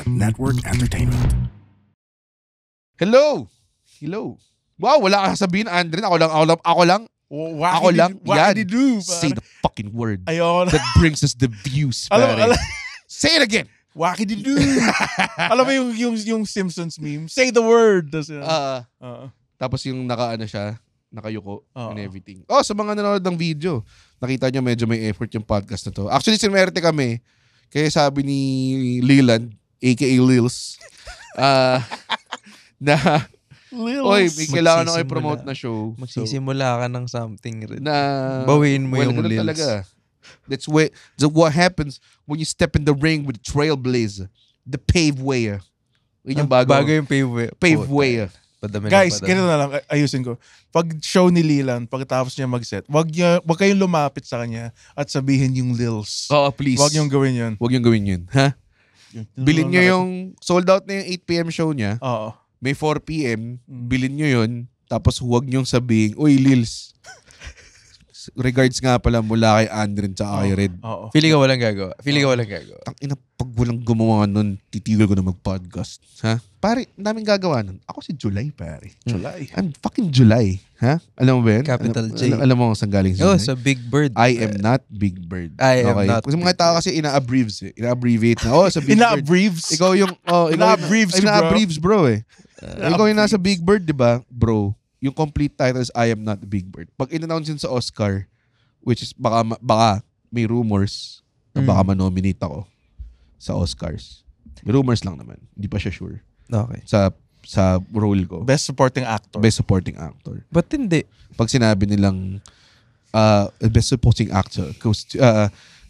Network Entertainment. Hello. Wow, wala ka sabihin, Andren. Ako lang. What did you do? Say the fucking word. Ayoko na. That brings us the views, pare. Say it again. What did you do? Alam mo yung Simpsons meme? Say the word. Tapos yung nakayuko Oo. and everything. Oh, sa mga nanonood ng video, nakita nyo medyo may effort yung podcast na to. Actually, sinwerte kami. Kaya sabi ni Leland, aka Lils, na, oy, may kailangan na kayo promote na show. Magsisimula ka ng something rin. Na, bawiin mo yung ganun Lils. talaga. That's what happens when you step in the ring with the trailblazer. The pave way. Yun yung bago yung pave way. Pave way. Guys, ganito na lang, ayusin ko. Pag show ni Leland, pagkatapos niya mag-set, wag kayong lumapit sa kanya at sabihin yung Lils. Oh, please. Wag niyong gawin yun. Wag yung gawin yun. Ha? Bilhin nyo yung sold out na yung 8 p.m. show niya. Oo. May 4 p.m. Bilhin nyo yun. Tapos huwag nyong sabihin, uy, Lils. Regards nga pala mula kay Andren tsaka kay Red. Oo. Feeling ko walang gagawa. Tangina, pag walang gumawa nun, titigil ko na mag-podcast. Ha? Pare, daming gagawa nun. Ako si July, pare. July. I'm fucking July. Ha? Alam mo ba yun? Capital J. Alam mo kung saan galing sa Sa Big Bird. I am not Big Bird. I am not Kasi mga tao kasi ina-abbreviate eh. Ina-abbreviate na. Oh, sa Big Bird. Ina-abbreves. Ikaw yung... Ina-abbreves, bro eh. Ikaw yung nasa Big Bird, di ba? Bro, yung complete title is I am not Big Bird. Pag in-announce yun sa Oscar, which is baka may rumors na baka manominate ako sa Oscars. May rumors lang naman. Hindi pa siya sure. Okay. Sa role ko. Best supporting actor. Best supporting actor. Ba't hindi? Pag sinabi nilang best supporting actor,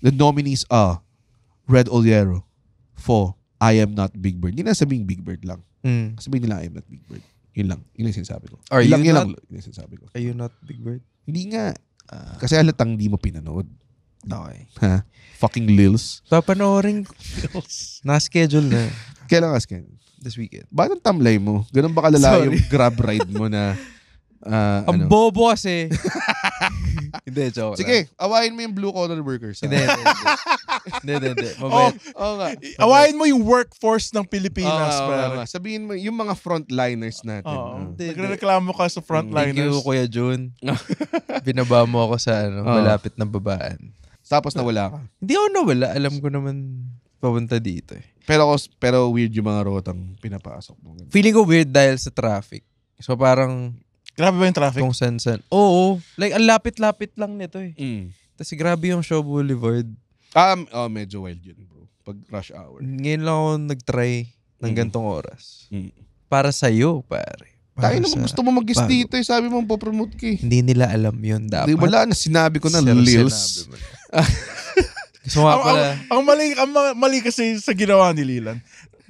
the nominees are Red Oliero for I am not Big Bird. Hindi na sabing Big Bird lang. Sabihin nila I am not Big Bird. Yun lang. Yun yung sinasabi ko. Are you not? Yun yung sinasabi ko. Are you not Big Bird? Hindi nga. Kasi halatang di mo pinanood. Okay. Ha? Fucking Lils. Papanoorin ko. Na-schedule na. Kailan ka skin? This weekend. Bakit ang tamlay mo? Ganun ba kalala yung grab ride mo na ang bobo kasi. Hindi, joke lang. Sige, awayin mo yung blue collar workers. Hindi. Mabait. Oo nga. Awayin mo yung workforce ng Pilipinas. Oo. Sabihin mo, yung mga frontliners natin. Nagreklamo ka sa Thank frontliners. you, Kuya Jun. Binaba mo ako sa malapit na babaan. Tapos nawala ka. Hindi ako nawala. Alam ko naman papunta dito eh. Pero weird yung mga rotang pinapasok mo. Feeling ko weird dahil sa traffic. So parang Grabe ba yung traffic? kung san-san. Oo. Like, ang lapit-lapit lang nito eh. Tapos grabe yung Shaw Boulevard. Medyo wild yun, bro. Pag rush hour. Ngayon lang ako nag-try ng gantong oras. Para sa'yo, pare. Tayo naman gusto mo mag-guest dito eh. Sabi mo, popromote ka eh. Hindi nila alam yun dapat. Wala na, sinabi ko na, Lils. Gusto nga pala. Ang mali kasi sa ginawa ni Leland.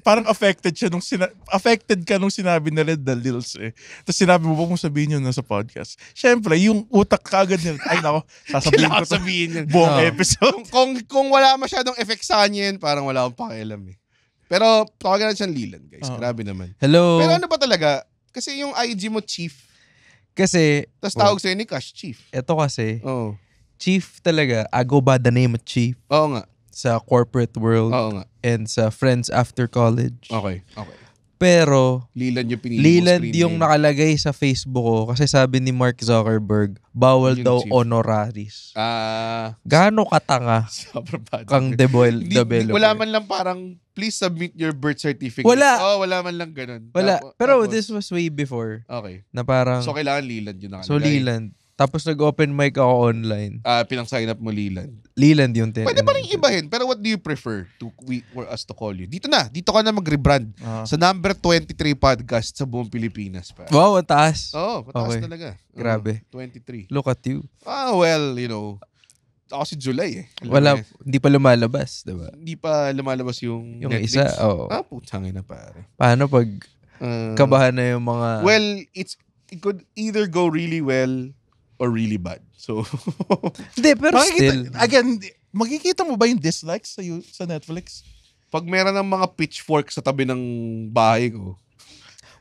Parang affected ka nung sinabi na Red the Lils eh. Tapos sinabi mo ba kung sabihin yun na sa podcast? Syempre, yung utak kagad nila. Ay nako, sasabihin ko buong episode. Kung wala masyadong effect sa kanya yun, parang wala akong pakialam eh. Pero tawagan natin siyang Leland, guys. Grabe naman. Hello. Pero ano ba talaga? Kasi yung IG mo, Chief. Kasi, tapos tawag sa'yo ni Cash, Chief. Ito kasi, Chief talaga. I go by the name of Chief. Oo nga. Sa corporate world. Oo nga. And sa friends after college. Okay. Pero, Leland yung pinili Leland yung nakalagay sa Facebook ko kasi sabi ni Mark Zuckerberg, bawal daw Chief. honoraris. Gaano katanga kang developer? Wala man lang parang, please submit your birth certificate. Wala. Wala man lang ganun. Wala. Pero this was way before. Okay. Na parang, so kailangan Leland yun nakalagay. So Leland. Tapos nag-open mic ako online. Pinang-sign up mo Leland. Leland yung Pwede pa rin ibahin. Pero what do you prefer for us to call you? Dito ka na mag-rebrand. Sa number 23 podcast sa buong Pilipinas. Wow, mataas. Mataas talaga. Grabe. 23. Look at you. Well, ako si July eh. Hindi pa lumalabas, diba? Hindi pa lumalabas yung Netflix. Isa, oo. Putangin na pare. Paano pag kabahan na yung mga... Well, it could either go really well or really bad. So, hindi, pero still. Again, makikita mo ba yung dislikes sa Netflix? Pag meron ng mga pitchfork sa tabi ng bahay ko.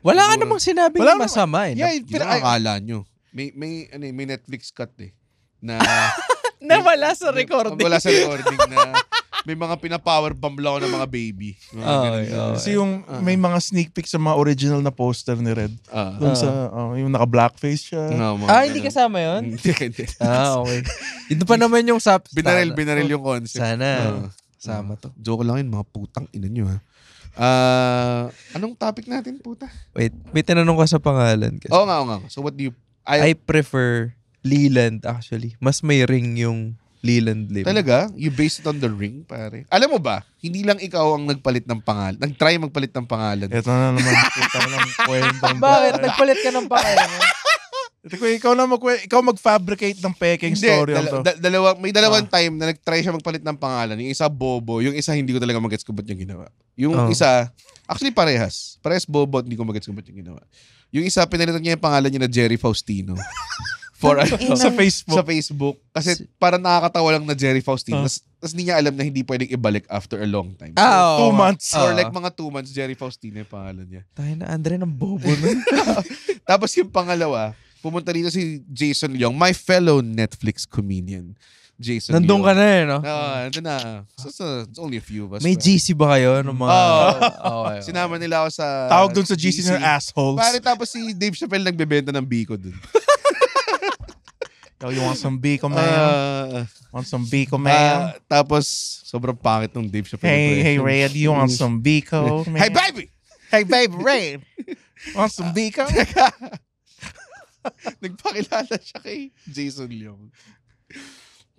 Wala ka namang sinabi na masama eh. Yeah, pero akala nyo. May Netflix cut eh. Na wala sa recording. Wala sa recording na May mga pina-power bomb lang ako ng mga baby. Mga ganun. Kasi yung may mga sneak peek sa mga original na poster ni Red. Doon sa, yung naka-blackface siya. Hindi kasama yun? Hindi. Okay. Ito pa naman yung Binaril yung concept. Sana. Sama to. Joke lang yun, mga putang ina nyo ha. Anong topic natin, puta? Wait, may tinanong ka sa pangalan. Kasi. Oo nga. So what do you... I prefer Leland actually. Mas may ring yung Leland Lim. Talaga? You based it on the ring, pare? Alam mo ba, hindi lang ikaw ang nagpalit ng pangalan. Nag-try magpalit ng pangalan. Ito na naman, puta na lang kwentong. Bakit? Nagpalit ka ng pangalan mo? Ikaw mag-fabricate ng peking story. May dalawang time na nag-try siya magpalit ng pangalan. Yung isa bobo, yung isa hindi ko talaga mag-gets kung ba't yung ginawa. Yung isa, actually parehas. Parehas bobo, hindi ko mag-gets kung ba't yung ginawa. Yung isa, pinalitan niya yung pangalan niya na Jerry Faustino. Sa Facebook. Sa Facebook. Kasi parang nakakatawa lang na Jerry Faustino. Tapos hindi niya alam na hindi pwedeng ibalik after a long time. So, 2 months. Or like mga 2 months, Jerry Faustino yung pangalan niya. Tayo na, Andre, ng bobo nun. Tapos yung pangalawa, pumunta dito si Jason Leong, my fellow Netflix comedian. Jason Nandun Leong. ka na no? Nandun na. So, it's only a few of us. May GC ba kayo? Ng mga... Okay. Sinama nila ako sa... Tawag dun sa GC na assholes. Pare, tapos si Dave Chappelle nagbebenta ng biko dun. Yo, you want some biko, man? Want some biko, man? Tapos, sobrang pangit ng Dave Chappelle. Hey, Red, you want some biko, man? Hey, baby! Hey, baby, Red. Want some biko? Nagpakilala siya kay Jason Leong.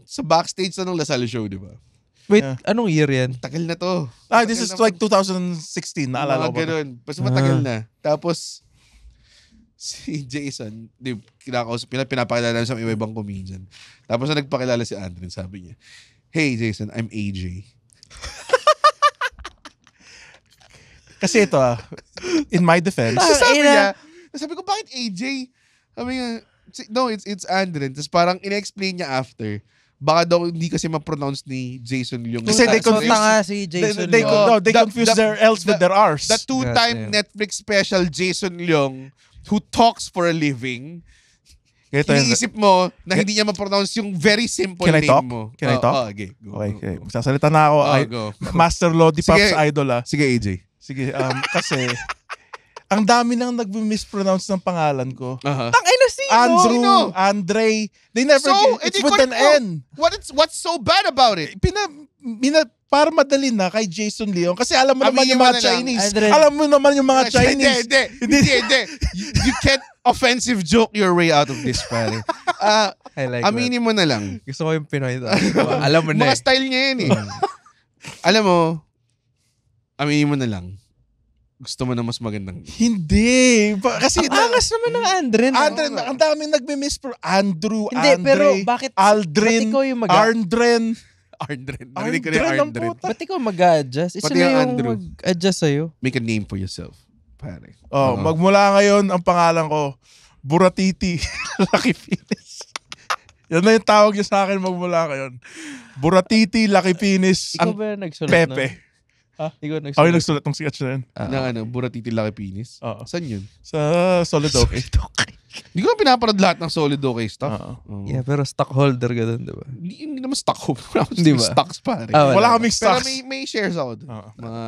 Sa backstage na ng Lasal show, di ba? Wait, anong year yan? Tagal na to. This is like 2016. Naalala ko ba? Ganun. Basta matagal na. Tapos, si Jason, pinapakilala sa ibang comedian. Tapos na nagpakilala si Andren, sabi niya, hey Jason, I'm AJ. Kasi ito in my defense. Sabi ko, bakit AJ? Sabi niya, no, it's Andren. Tapos parang ina-explain niya after, baka daw hindi kasi ma-pronounce ni Jason Leong. Kasi they confuse si Jason Leong. They confuse their L's with their R's. The 2-time Netflix special Jason Leong who talks for a living. Iniisip mo na hindi niya ma-pronounce yung very simple name mo. Can I talk? Okay, go. Okay. Magsasalita na ako. Go. Master Lodi Pops idol Sige, AJ. Sige, kasi ang dami nang nag-mispronounce ng pangalan ko. Tangay na sino? Andrew, Andre. They never it's with an N. What's so bad about it? Para madali na kay Jason Leong. Kasi alam mo naman yung mga Chinese. Andre. Alam mo naman yung mga Chinese. Hindi. You can't offensive joke your way out of this, pare. I like aminin mo na lang. Gusto ko yung Pinoy. Alam mo na mga style niya yan eh. Alam mo, aminin mo na lang. Gusto mo na mas magandang. Hindi. Kasi angas naman ng Andren. Ang daming nagme-mispronounce. Andrew, hindi, Andre, pero bakit? Aldrin, ikaw yung Arndren. Narinig ko na yung Arndren. Ba't ikaw mag-a-adjust? Isa na yung mag-adjust sa'yo. Make a name for yourself, pare. Magmula ngayon, ang pangalan ko, Buratiti Lucky Finis. Yan na yung tawag niya sa akin magmula ngayon. Buratiti Lucky Finis. Ikaw ba nagsulat Pepe. Ikaw nagsulat. Ako yung nagsulat ng sketch na yun. Na Buratiti Lucky Penis? Saan yun? Sa Solid OK. Hindi ko pinapanood lahat ng Solid OK stuff. Yeah, pero stockholder ka dun, diba? Hindi naman stock. Hindi ba? Stocks pare. Wala kaming stocks. Pero may shares ako dun. Mga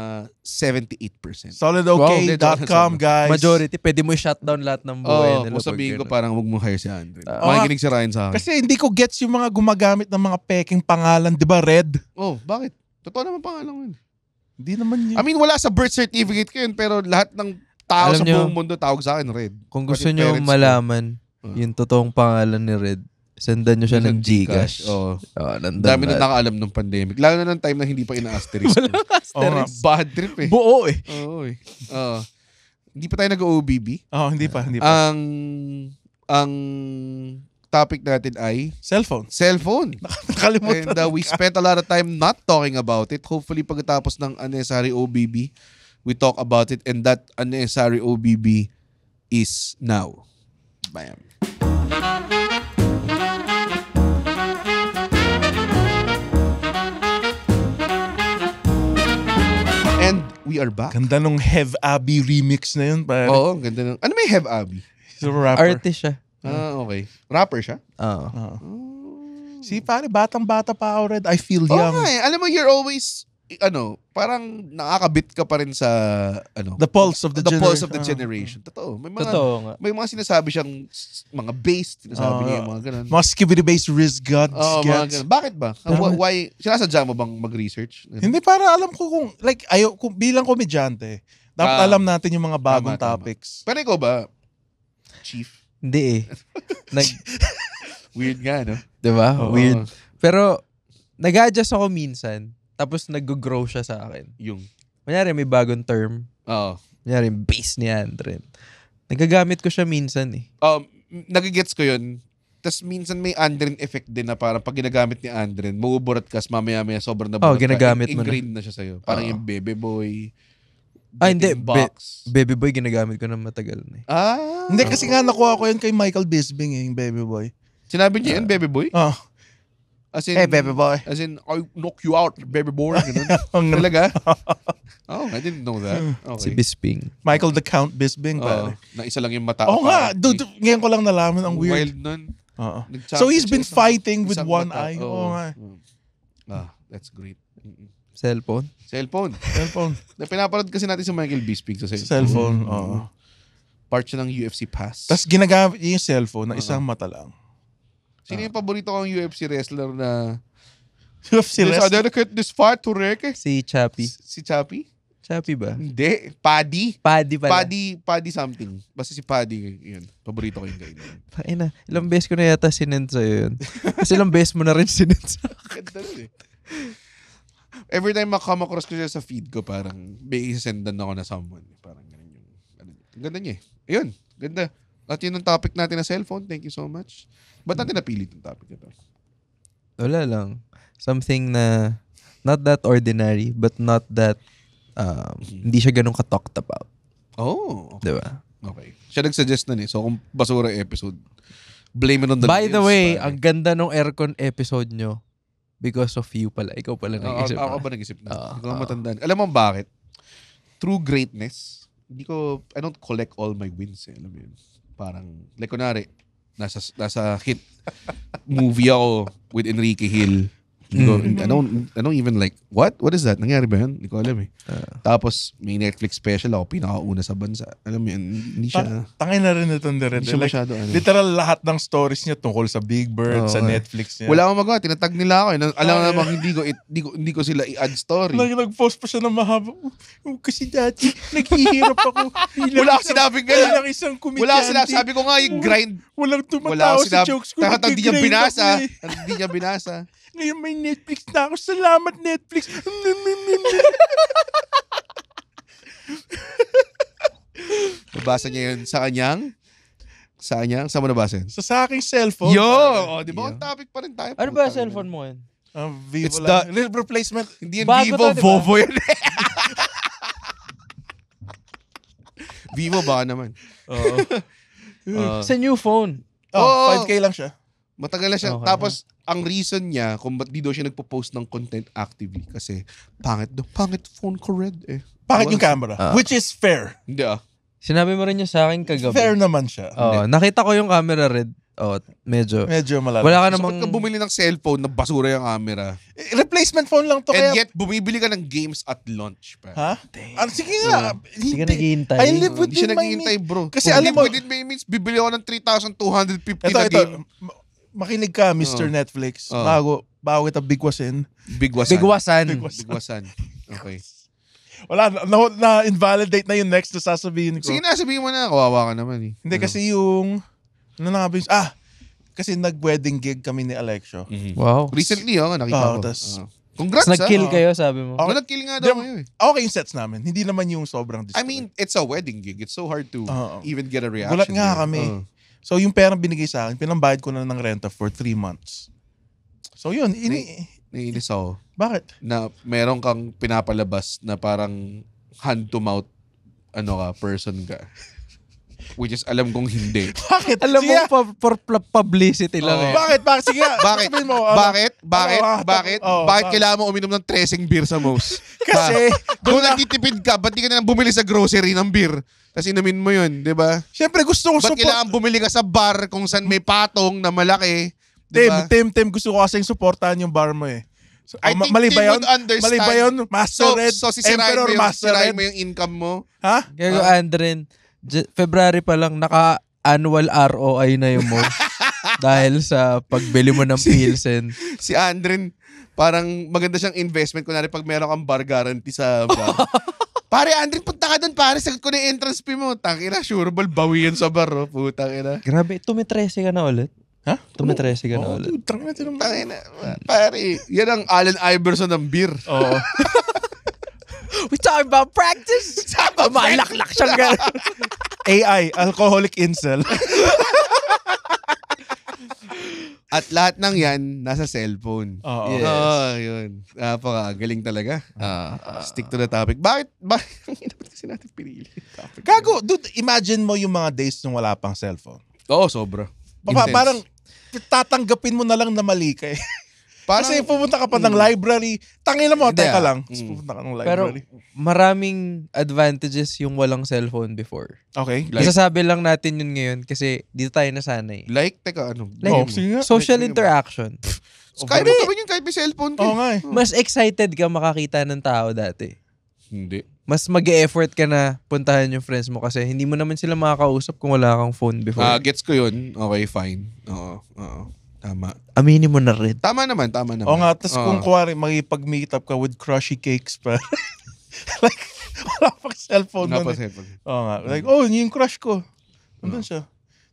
78%. SolidOK.com, guys. Majority, pwede mo i-shutdown lahat ng buhay nila. Kung sabihin ko parang huwag mo hire si Andre. Makikinig si Ryan sa akin. Kasi hindi ko gets yung mga gumagamit ng mga peking pangalan. Di ba, Red? Bakit? Totoo naman pangalan ko yun. Hindi naman yun. I mean, wala sa birth certificate ko yun, pero lahat ng tao sa buong mundo tawag sa akin Red. Kung gusto nyo malaman yung totoong pangalan ni Red, sendan nyo siya ng Gcash. Dami na nakaalam ng pandemic. Lalo na ng time na hindi pa ina-asterisk. Asterisk. Bad trip eh. Buo eh. Hindi pa tayo nag-OBB. Hindi pa. Ang topic natin ay cellphone. And Nakalimutan. we spent a lot of time not talking about it. Hopefully pagkatapos ng unnecessary OBB, we talk about it, and that unnecessary OBB is now. Bam. And we are back. Ganda nung Hev Abby remix na yun. Oo, ganda nung... Ano may Hev Abby? He's a rapper. Artist siya. Okay. Rapper siya? Oo. See, pare, batang-bata pa ako, Red. I feel Oo young. nga eh. Alam mo, you're always, parang nakakabit ka pa rin sa, The pulse of the generation. Totoo. Totoo nga. May mga sinasabi siyang mga bass, sinasabi niya yung mga ganun. Mga skibidi-based wrist gods. Oo, mga ganun. Bakit ba? Why? Sinasadya mo bang mag-research? Hindi, para alam ko kung, like, kung bilang komedyante, dapat alam natin yung mga bagong Tama. topics. Pero ikaw ba, Chief? Hindi eh. Weird nga, no? Diba? Oo. Weird. Pero, nag-adjust ako minsan. Tapos nag-grow siya sa akin. Kunyari, may bagong term. Oo. Kunyari, bass ni Andren. Nagagamit ko siya minsan eh. Nagigets ko yun. Tapos minsan may Andren effect din na parang pag ginagamit ni Andren, mauburat ka, mamaya-maya sobrang naburat ginagamit ka. mo na. Ingrained na siya sa'yo. Parang yung Bebe Boy. Hindi. Box. Baby Boy, ginagamit ko na matagal na eh. Hindi, kasi nga nakuha ko yun kay Michael Bisping yung Baby Boy. Sinabi niya yun, Bebe Boy? Oh. As in, Hey, Baby Boy. As in, I knock you out, Baby Boy. Ganun. Talaga? I didn't know that. Si Okay. Bisping. Michael the Count Bisping, pare. Na isa lang yung mata. Oo nga, dude, ngayon ko lang nalaman, ang weird. Wild nun. So he's been Nag-champion fighting with isang one mata. eye. Oo nga. That's great. Cellphone. Cellphone. Na pinapanood kasi natin si Michael Bisping sa Cellphone, oo. Part siya ng UFC Pass. Tapos ginagamit niya yung cellphone na isang mata lang. Sino yung paborito kong UFC wrestler na UFC I wrestler? dedicate this fight to Reke? Si Chappie. Si Chappie? Chappie ba? Hindi. Paddy. Paddy pala. Paddy something. Basta si Paddy. Yun. Paborito ko yung guy. Ina, ilang beses ko na yata sinend sa'yo yun. Kasi ilang beses mo na rin sinend sa akin. Ganda nun eh. Every time makama across ko siya sa feed ko, parang may isendan ako na someone. Parang ganun yung... Ganda niya eh. Ayun. Ganda. At yun ang topic natin na cellphone. Thank you so much. Ba't natin napili itong topic ito? Wala lang. Something na not that ordinary but not that hindi siya ganun ka-talked about. Oh. Okay. Diba? Okay. Siya nag-suggest nun eh. So kung basura episode, blame it on the By the news, way, pare. ang ganda nung aircon episode nyo because of you pala. Ikaw pala nag-isip. Ako ba nag-isip na? Hindi ko matandaan. Alam mo bakit? True greatness, I don't collect all my wins eh. Alam mo yun? Parang, like kunwari, nasa hit movie ako with Enrique Hill. I don't even like, what? What is that? Nangyari ba yun? Hindi ko alam eh. Tapos, may Netflix special ako, pinakauna sa bansa. Alam mo yun, hindi siya... Tangin na rin itong direct. Hindi siya Like, masyado, literal lahat ng stories niya tungkol sa Big Bird, sa Netflix niya. Wala akong magawa, tinatag nila ako eh. Alam mo namang hindi ko sila i-add story. Nag-post pa siya ng mahaba. Kasi dati, naghihirap ako. Wala akong sinabing ganun. Bilang isang komedyante. Wala akong sinasabi ko nga yung grind. Walang tumatawa sa jokes ko. Hindi niya Nag-grind binasa. ako eh. Hindi niya binasa. Ngayon may Netflix na ako. Salamat, Netflix. Nabasa niya yun sa kanyang? Saan mo nabasa yun? Sa aking cellphone. Di ba? On topic pa rin tayo. Ano ba cellphone mo yun? Vivo It's lang. Replacement. Hindi yan Bago Vivo, to, diba? Vovo yun. Vivo baka naman. Sa new phone. 5K lang siya. Matagal na siya. Okay. Tapos, ang reason niya kung ba't di daw siya nagpo-post ng content actively kasi pangit phone ko red eh. Bakit yung camera? Which is fair. Hindi Sinabi mo rin niya sa akin kagabi. Fair naman siya. Nakita ko yung camera red. Medyo malala. wala ka So, namang... ba't ka bumili ng cellphone na basura yung camera? Replacement phone lang to. And Kaya... yet, bumibili ka ng games at launch pa. Ha? Sige nga. Hindi ka naghihintay. I live Hindi siya within my naghihintay, bro. Kasi alam mo... Within my means, bibili ako ng 3,250 na Ito. game. Makinig ka, Mr. Netflix. Bago kita bigwasin. Bigwasan. Bigwasan. Okay. Wala, na-invalidate na yung next na sasabihin ko. Sige na, sabihin mo na. Kawawa ka naman eh. Hindi, kasi yung... kasi nag-wedding gig kami ni Alexio. Wow. Recently, nakita ko. Congrats, Nag-kill kayo, sabi mo. Nag-kill nga daw kayo eh. Okay yung sets namin. Hindi naman yung sobrang display. I mean, it's a wedding gig. It's so hard to even get a reaction. Gulat nga there. kami. So yung perang binigay sa akin, pinambayad ko na ng renta for 3 months. So yun, Naiinis ako. Bakit? Na meron kang pinapalabas na parang hand-to-mouth person ka. Which is, alam kong hindi. Bakit? Alam Sige, mo, for publicity lang eh. Bakit? Sige nga. Bakit? Sabihin mo, Bakit kailangan mo uminom ng treseng beer sa most? Kasi, kung nagtitipid ka, ba't di ka na bumili sa grocery ng beer? Tapos inumin mo yun, di ba? syempre gusto ko Ba't kailangan bumili ka sa bar kung saan may patong na malaki Diba? Tim, gusto ko kasing supportahan yung bar mo eh. So, I think mali Tim ba yun? would understand. Mali ba yun? Master Red, So sisirain Emperor Master sisirain Red. mo yung income mo. Ha? Gago, Andren, February pa lang, naka-annual ROI na yung mo. Dahil sa pagbili mo ng Pilsen. Si Andren, parang maganda siyang investment. Kunwari pag meron kang bar guarantee sa bar. Pare, Andren, punta ka doon, pare. Sagot ko na yung entrance fee mo. Tangina, sureball, bawi yan sa bar. Oh. Putang ina. Grabe, tumitrese ka na ulit. Ha? Tumitrese ka na ulit. Dude, tangina. Tangina. Pare, yan ang Allen Iverson ng beer. Oo. We talking about practice? Malaklak siyang gano'n. AI, alcoholic incel. At lahat ng yan, nasa cellphone. Oo. Yes. Yun. Galing talaga. Stick to the topic. Bakit kasi natin pinili yung topic? Gago, dude, imagine mo yung mga days nung wala pang cellphone. Oo, sobra. Intense. Parang tatanggapin mo na lang na mali ka eh. Parang, Kasi pumunta ka pa ng library. Tangina mo, Hindi, teka lang. Mm. Tapos pumunta ka ng Pero library. maraming advantages yung walang cellphone before. Okay. Like- Isasabi lang natin yun ngayon kasi dito tayo nasanay. teka, ano? Like, Oh, sige nga. Social like- interaction. Kaya mo gawin yun kahit may cellphone ka. Oo nga eh. Mas excited ka makakita ng tao dati. Hindi. Mas mag-e-effort ka na puntahan yung friends mo kasi hindi mo naman sila makakausap kung wala kang phone before. Gets ko yun. Okay, fine. Oo. Tama. Aminin mo na rin. Tama naman. Oo nga, tapos kung kuwari makipag-meet up ka with crushy cakes pa. Like, wala pang cellphone Wala nun pa eh. cellphone. Oo nga. Like, yun yung crush ko. Nandun siya.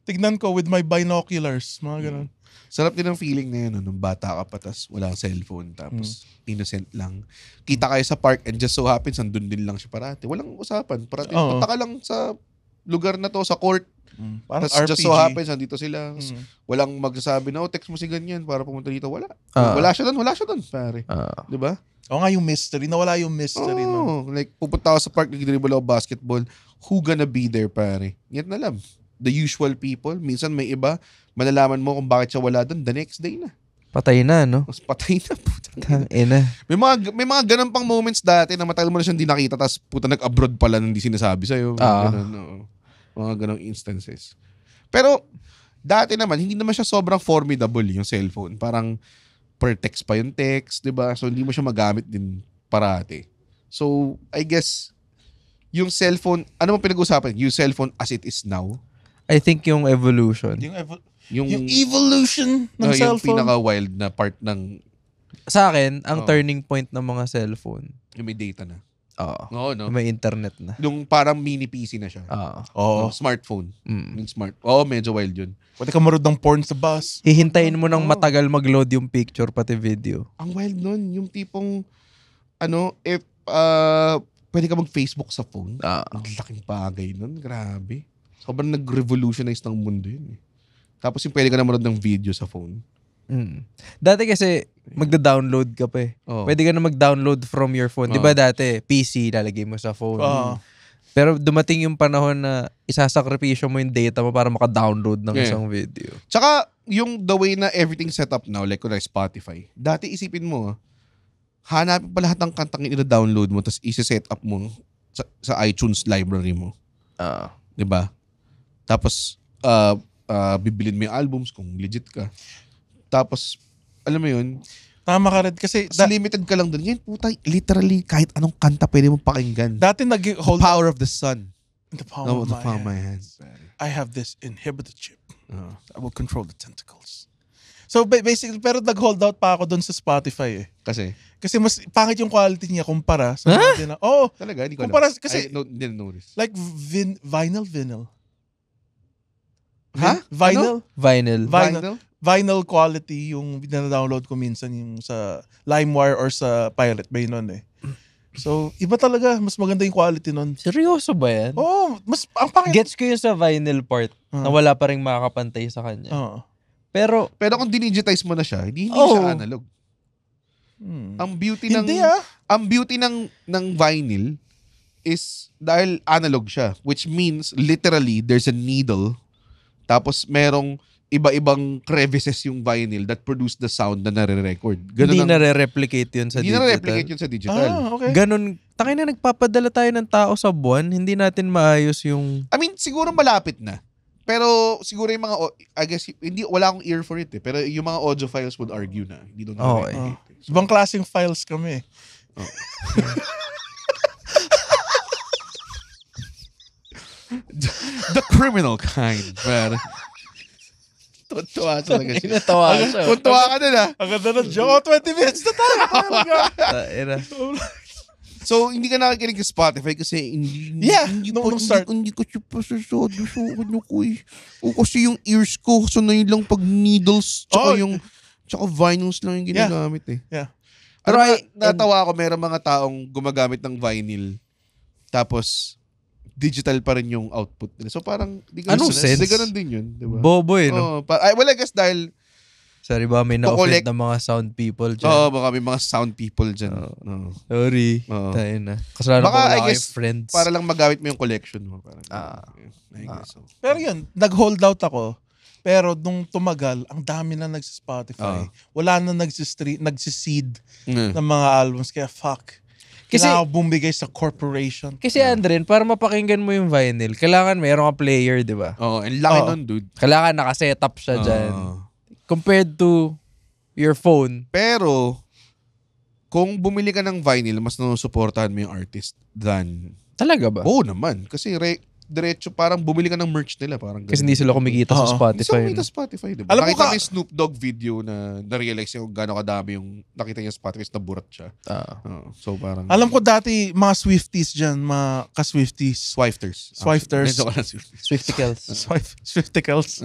Tignan ko with my binoculars. Mga ganun. Sarap din ang feeling na yun, nung bata ka pa, tas wala kang cellphone, tapos innocent lang. Kita kayo sa park and just so happens, andun din lang siya parati. Walang usapan. Parati, Oo. punta ka lang sa lugar na to, sa court. Parang Tapos RPG. just so happens, nandito sila. Mm. Walang magsasabi na, text mo si ganyan para pumunta dito. Wala. Ah. Wala siya doon, pare. Di ba? Oo nga yung mystery. Nawala yung mystery nun. Like, pupunta ako sa park, nag-dribble ako basketball. Who gonna be there, pare? Yan na lang. The usual people. Minsan may iba, malalaman mo kung bakit siya wala doon the next day na. Patay na, no? Mas patay na, putang ina. Tangina. May mga ganun pang moments dati na matagal mo na siyang di nakita tapos puta nag-abroad pala nang hindi sinasabi sa'yo. Ganun, oo. Mga ganung instances. Pero dati naman, hindi naman siya sobrang formidable yung cellphone. Parang per text pa yung text, di ba? So hindi mo siya magamit din parati. So I guess yung cellphone, ano mo pinag-usapan? Yung cellphone as it is now? I think yung evolution. Yung evolution ng yung cellphone. pinaka-wild na part ng Sa akin, ang Oo. turning point ng mga cellphone, yung may data na. oo, Oo, no? may internet na. Yung parang mini PC na siya. Oo. Oo. Smartphone. Mm. Yung smart. Oo, medyo wild yun. Pwede ka marunod ng porn sa bus. Hihintayin mo ng matagal mag-load yung picture pati video. Ang wild nun, yung tipong, if pwede ka mag-Facebook sa phone, ang laking bagay nun, grabe. Sobrang nag-revolutionize ng mundo yun. Tapos yung pwede ka na manood ng video sa phone. Mm. Dati kasi, magda-download ka pa eh. Oo. Pwede ka na mag-download from your phone. Di ba dati, PC, lalagay mo sa phone. Oo. Pero dumating yung panahon na isasakripisyo mo yung data mo para maka-download ng Yeah. isang video. Tsaka, yung the way na everything set up now, like Spotify, dati isipin mo, hanapin pa lahat ng kantang ina-download mo tapos isi-set up mo sa iTunes library mo. Diba? Tapos, bibilin mo yung albums kung legit ka. Tapos, alam mo yun, Tama ka rin. Kasi limited ka lang dun. Yan, puta, literally, kahit anong kanta pwede mo pakinggan. dati The nag-hold power of the sun. the palm No, of the palm of my hands. hands. I have this inhibitor chip. I will control the tentacles. So basically, pero nag-hold out pa ako dun sa Spotify eh. Kasi mas pangit yung quality niya kumpara sa mga Talaga, hindi ko alam. kumpara kasi Didn't notice. like vinyl. Ha? Vinyl? Vinyl. Vinyl quality yung bina-download ko minsan yung sa LimeWire or sa Pirate Bay nun eh. So, iba talaga. Mas maganda yung quality nun. Seryoso ba yan? Oh, ang pangit. Gets ko yung sa vinyl part na wala pa rin makakapantay sa kanya. Oo. Pero, Pero kung dinigitize mo na siya, hindi siya analog. Ang beauty ng Hindi ang beauty ng vinyl is dahil analog siya, which means literally there's a needle tapos merong iba-ibang crevices yung vinyl that produce the sound na nare-record. hindi nare-replicate yun sa Hindi digital. nare-replicate yun sa digital. Okay. Ganon, tangin na nagpapadala tayo ng tao sa buwan, hindi natin maayos yung... I mean, siguro malapit na. Pero siguro yung mga, I guess, wala akong ear for it eh. Pero yung mga audiophiles would argue na. Hindi doon Okay. Ibang klaseng files kami. The criminal kind. Pero, tuwa talaga siya. Natawa siya. Tuwa ka din Ang ganda ng joke. 20 minutes na tayo. So, hindi ka nakikinig sa Spotify kasi hindi nung start. Hindi ko siya pasasado sa ano ko eh. O kasi yung ears ko, sanay lang pag needles, tsaka tsaka vinyls lang yung ginagamit eh. Yeah. Pero natawa ako, meron mga taong gumagamit ng vinyl, tapos digital pa rin yung output nila. So parang, anong sense? Ganun din yun, di ba? Bobo eh, no? Well, I guess dahil, sorry ba, may na-offend na mga sound people dyan. baka may mga sound people dyan. Sorry. Tayo na. Kasalanan ko wala kayo friends. Para lang magamit mo yung collection mo. Parang, I guess so. Pero yun, nag-hold out ako. Pero nung tumagal, ang dami na nagsa-Spotify. Wala na nagsiseed ng mga albums. Kaya fuck. Kasi kailangan bumigay sa corporation. Kasi Andren, para mapakinggan mo yung vinyl, kailangan mayroon ka player, di ba? And laki nun, dude. Kailangan nakasetup siya dyan. Compared to your phone. Pero, kung bumili ka ng vinyl, mas nanusuportahan mo yung artist than... Talaga ba? Oo naman. Kasi diretso parang bumili ka ng merch nila. Parang kasi hindi sila kumikita sa Spotify. Hindi sila kumikita sa Spotify. Diba? Alam mo nakita mo yung Snoop Dogg video na na-realize yung gano'ng kadami yung nakita niya sa Spotify na burat siya. So parang... Alam ko dati, mga Swifties dyan, mga ka-Swifties. Swifters. Swifticals.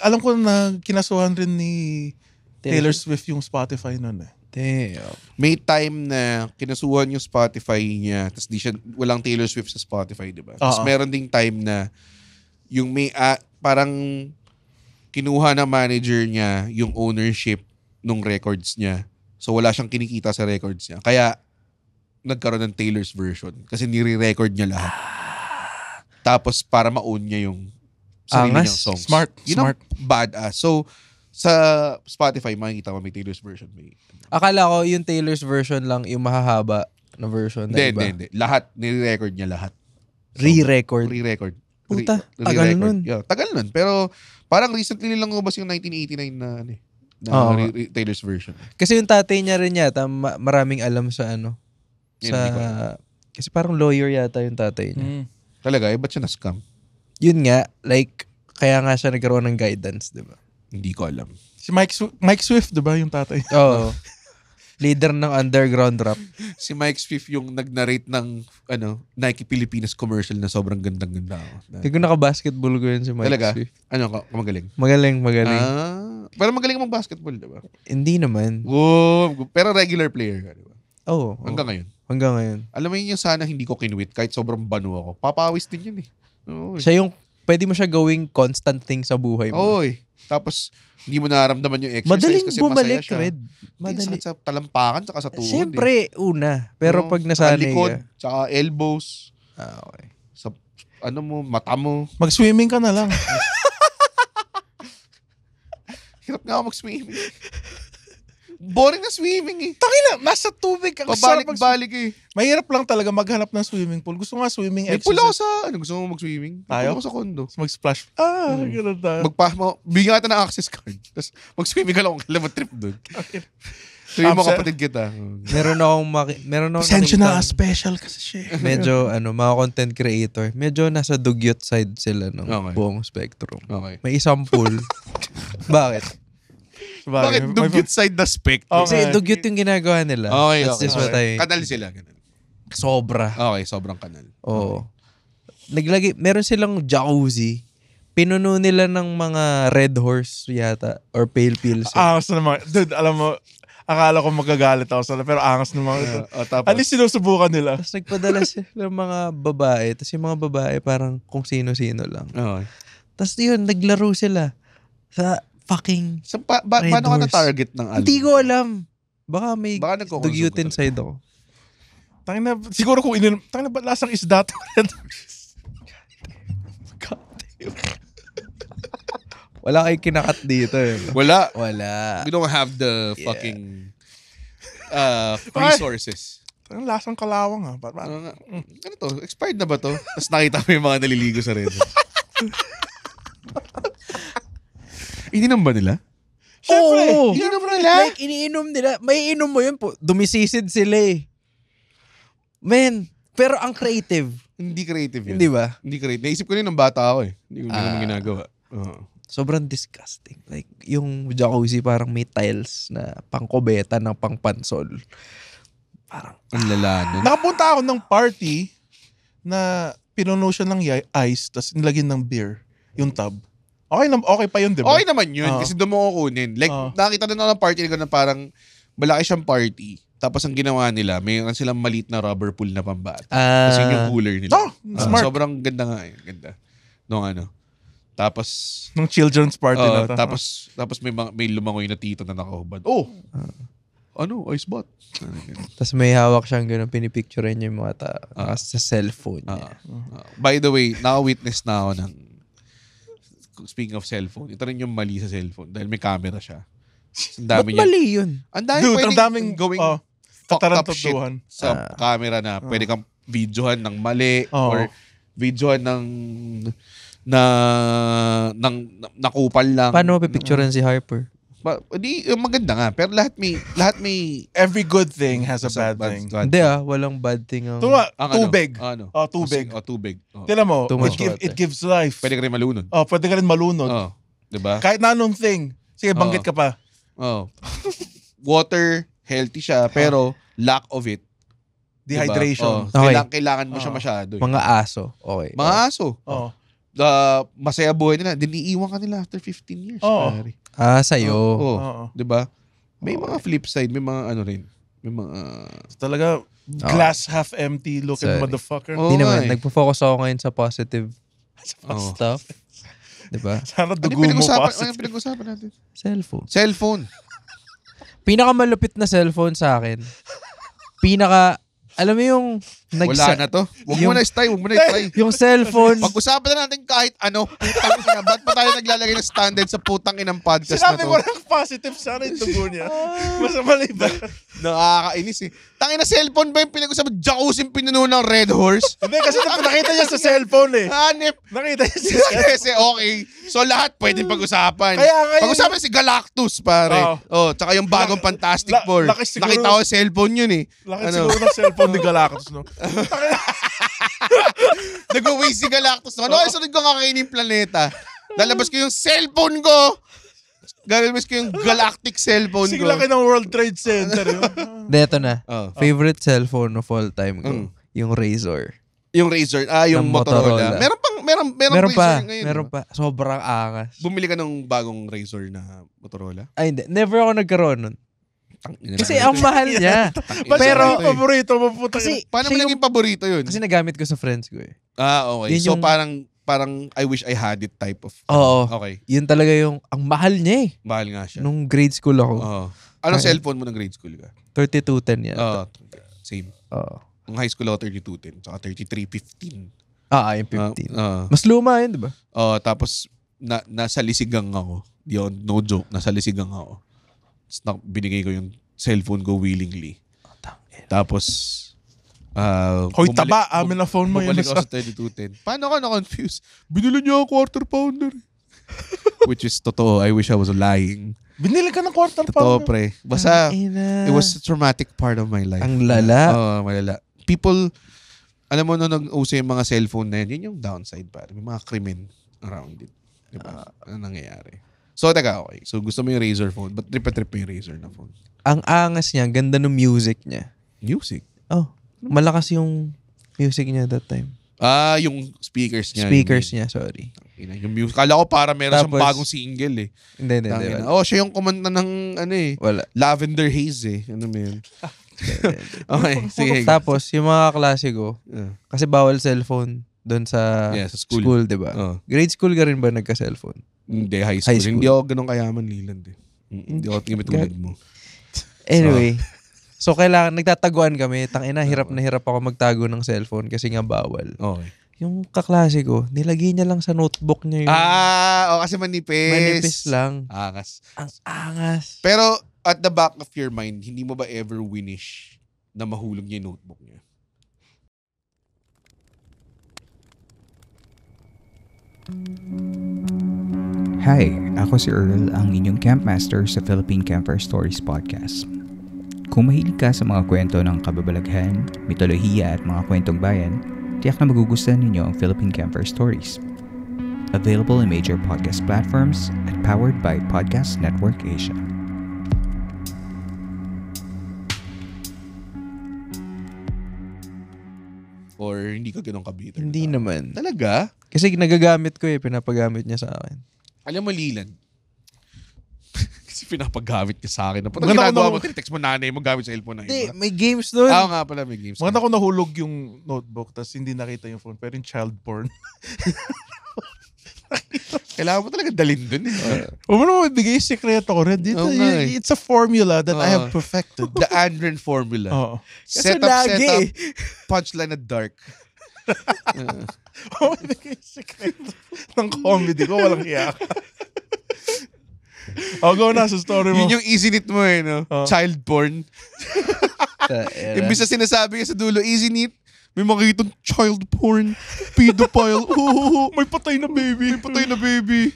Alam ko na kinasuhan rin ni Taylor Swift yung Spotify nun eh. Damn. May time na kinasuhan yung Spotify niya, tapos walang Taylor Swift sa Spotify, di ba? Tapos meron ding time na yung may parang kinuha na manager niya yung ownership ng records niya. So wala siyang kinikita sa records niya. Kaya nagkaroon ng Taylor's version kasi nire-record niya lahat. Tapos para ma-own niya yung sarili niyang songs. Smart. Badass. So sa Spotify, makikita mo may Taylor's version. Akala ko yung Taylor's version lang yung mahahaba na version. Hindi. Lahat. Nire-record niya lahat. So, Re-record. Puta, tagal nun. Yeah, tagal nun. Pero parang recently lang umabas yung 1989 na Taylor's version. Kasi yung tatay niya rin yata, maraming alam sa ano. Kasi parang lawyer yata yung tatay niya. Talaga? Ba't siya na-scam? Yun nga, like, kaya nga siya nagkaroon ng guidance, di ba? Hindi ko alam. Si Mike Swift, di ba yung tatay? Oo. Leader ng underground rap. Si Mike Swift yung nag-narrate ng Nike Pilipinas commercial na sobrang gandang-ganda. Hindi ko naka-basketball ko yun si Mike talaga? Swift. Magaling? Magaling. Pero magaling mong basketball, di ba? Hindi naman. Pero regular player ka, di ba? Oo. Hanggang ngayon. Alam mo yun yung sana hindi ko kinwit kahit sobrang banu ako. Papawis din yun eh. Siya yung, pwede mo siya gawing constant thing sa buhay mo. Tapos, hindi mo nararamdaman yung exercise madaling kasi bumalik, masaya siya. Red. Madali. Sa talampakan, tsaka sa tuhod. Siyempre, una. Pero pag nasanay likod, ka. Tsaka elbows. Okay. Sa, mata mo. Mag-swimming ka na lang. Hirap nga ako mag-swimming. Boring na swimming eh. Tangina, nasa tubig ka. Pabalik-balik eh. Mahirap lang talaga maghanap ng swimming pool. Gusto nga swimming exercise. May pool ako sa, gusto mo mag-swimming? Tayo? Ako sa condo. Mag-splash. Ganun tayo. Bigyan kita ng access card. Tapos mag-swimming ka lang kung kailan trip doon. Tuloy mo kapatid kita. Meron akong Pasensya na, special kasi siya. Medyo, mga content creator. Medyo nasa dugyot side sila ng buong spectrum. Okay. May isang pool. Bakit? Bakit dugyot side the spectrum? Kasi dugyot yung ginagawa nila. Okay. That's just what Kanal sila. Sobra. Okay, sobrang kanal. Oo. Meron silang jacuzzi. Pinuno nila ng mga Red Horse yata or Pale Pills. Angas na naman. Dude, alam mo, akala ko magagalit ako sana pero angas naman. At least sinusubukan nila. Tapos nagpadala sila ng mga babae. Tapos yung mga babae parang kung sino-sino lang. Okay. Tapos yun, naglaro sila sa fucking paano ka na-target ng album? Hindi ko alam. Baka may dugyutin side ako. Tangina, siguro kung tangina ba lasang isda to? Wala kayong kinakat dito eh. Wala. We don't have the fucking resources. Tangina, lasang kalawang ha. Ano to? Expired na ba to? Tapos nakita mo yung mga naliligo sa red. Ininom ba nila? Siyempre. Oo. Ininom nila? Like, iniinom nila. May inom mo yun po. Dumisisid sila eh. Men, pero ang creative. Hindi creative yun. Hindi ba? Hindi creative. Naisip ko rin ng bata ako eh. Hindi ko naman ginagawa. Sobrang disgusting. Like, yung jacuzzi parang may tiles na pangkobeta ng pangpansol. Parang, Ang lala nun. Nakapunta ako ng party na pinuno siya ng ice tapos nilagyan ng beer. Yung tub. Okay pa yun, di ba? Okay naman yun. Kasi doon mo kukunin. Like, nakita din ako ng party na gano'n parang malaki siyang party. Tapos ang ginawa nila, mayroon silang maliit na rubber pool na pambata. Kasi yun yung cooler nila. Smart. Sobrang ganda nga eh. Ganda. Nung ano. Tapos, Nung children's party na to. tapos may lumangoy na tito na nakahubad. Ice bot. tas may hawak siyang gano'n, pinipicturean niya yung mga sa cellphone niya. By the way, naka-witness na ako ng speaking of cellphone, ito rin yung mali sa cellphone dahil may camera siya. Ang dami niya. Mali yun. Ang dami Dude, pwedeng ang daming going fucked up shit katarantaduhan. sa camera na pwede kang videohan ng mali or videohan ng nakupal lang. Paano mapipicturean si Harper? Maganda nga. Pero lahat may Every good thing has a bad thing. Hindi walang bad thing. Ito nga, tubig. Ano? Tubig. Tubig. Tignan mo, Too much it gives life. Pwede ka rin malunod. Pwede ka rin malunod. Diba? Kahit na anong thing. Sige, banggit ka pa. Water, healthy siya, pero lack of it. Dehydration. Diba? Kailangan mo siya masyado. Mga aso. Okay. Mga aso. Masaya buhay nila. Diniiwan ka nila after 15 years. Pare. Sa'yo. Diba? May mga flip side, may mga ano rin. May mga... Talaga, glass half empty looking motherfucker. Hindi naman. Nagpo-focus ako ngayon sa positive stuff. Diba? Sana dugo mo positive. Ano pinag-usapan natin? Cellphone. Pinakamalupit na cellphone sa akin. Alam mo yung... Wala na to. Huwag mo na i-try. Yung cellphone. Pag-usapan na natin kahit ano. Putang ina. Ba't pa tayo naglalagay ng standard sa putang inang podcast Sinabi na to? mo lang positive sana yung tugo niya. Masamali ba? Nakakainis eh. Tangina cellphone ba yung pinag-usapan? Jacuzzi yung pinuno ng Red Horse? Hindi, kasi nakita niya sa cellphone eh. Hanip. Nakita niya sa cellphone. Kasi okay. So lahat pwedeng pag-usapan. Kaya ngayon. Pag-usapan si Galactus, pare. Tsaka yung bagong Fantastic Four. Nakita ko cellphone yun eh. Laki siguro ng cellphone ni Galactus, no? Nag-uwi si Galactus. Ano ay sunod ko kakainin yung planeta? Lalabas ko yung cellphone ko. Gagalabas ko yung galactic cellphone ko. Sige laki ng World Trade Center yun. Deto na. Favorite cellphone of all time ko. Yung Razor. Yung Razor. Yung Motorola. Meron pa. ngayon. Meron pa. Sobrang angas. Bumili ka ng bagong Razor na Motorola? Ay, hindi. Never ako nagkaroon nun. Kasi ang mahal niya. Pero paborito mo po. Kasi, paano mo naging paborito yun? Kasi nagamit ko sa friends ko eh. Okay. So parang I wish I had it type of... Oo. Okay. Yun talaga yung... Ang mahal niya eh. Mahal nga siya. Nung grade school ako. Anong cellphone mo ng grade school ka? 3210 yan. Same. Nung high school ako 3210. Saka 3315. Yung 15. Mas luma yun, di ba? Tapos nasa Lisigang ako. No joke. Nasa Lisigang ako. Binigay ko yung cellphone ko willingly. Tapos, Hoy, taba. Amin na phone mo yun. Bumalik ako sa 3210. Paano ka na-confuse? Binili niya ako quarter pounder. Which is totoo. I wish I was lying. Binili ka ng quarter Totoo, pounder? pre. Basta, it was a traumatic part of my life. Ang lala. Malala. People, alam mo, nung nag-uso yung mga cellphone na yun yung downside, pare. May mga krimen around it. Diba? Ano nangyayari? So, teka, okay. So, gusto mo yung Razor phone, but trip mo yung Razor na phone? Ang angas niya, ganda ng music niya. Music? Malakas yung music niya that time. Yung speakers niya. Niya, sorry. Yung music. Kala ko para meron siyang bagong single eh. Hindi. Siya yung kumanta ng Wala. Lavender Haze eh. Ano mo yun? Okay, sige. Tapos, yung mga klasiko, kasi bawal cellphone doon sa school, diba? Grade school ka rin ba nagka-cellphone? Hindi, high school. Hindi ako ganun kayaman, Leland eh. Hindi ako tulad mo. Anyway, so kailangan, nagtataguan kami. Tangina, hirap na hirap ako magtago ng cellphone kasi nga bawal. Okay. Yung kaklase ko, nilagay niya lang sa notebook niya yung... kasi manipis. Manipis lang. Angas. Ang angas. Pero at the back of your mind, hindi mo ba ever winish na mahulog niya yung notebook niya? Hi, ako si Earl, ang inyong campmaster sa Philippine Campfire Stories Podcast. Kung mahilig ka sa mga kwento ng kababalaghan, mitolohiya at mga kwentong bayan, tiyak na magugustuhan ninyo ang Philippine Campfire Stories. Available in major podcast platforms and powered by Podcast Network Asia. Or hindi ka ganun kabitter? Hindi naman. Talaga? Kasi nagagamit ko pinapagamit niya sa akin. Alam mo, Lilan, kasi pinapagamit ka sa akin. Pag Maganda ginagawa ko mo, text mo nanay mo gamit sa cellphone na Hindi, iba. may games doon. Oo nga pala, may games. Maganda ko nahulog yung notebook tapos hindi nakita yung phone. Pero yung child porn. Kailangan mo talaga dalhin dun eh. Huwag mo naman bigay yung sekreto ko. Red. Oo nga eh. It's a formula that I have perfected. The Andren formula. Oo. Set up, punchline na dark. Oh, bigay yung sekreto ng comedy ko. Walang iyak. Go na sa story mo. Yun yung easy nit mo eh, no? Child porn. Imbis na sinasabi ka sa dulo, easy nit, may makikitang child porn, pedophile, may patay na baby. May patay na baby.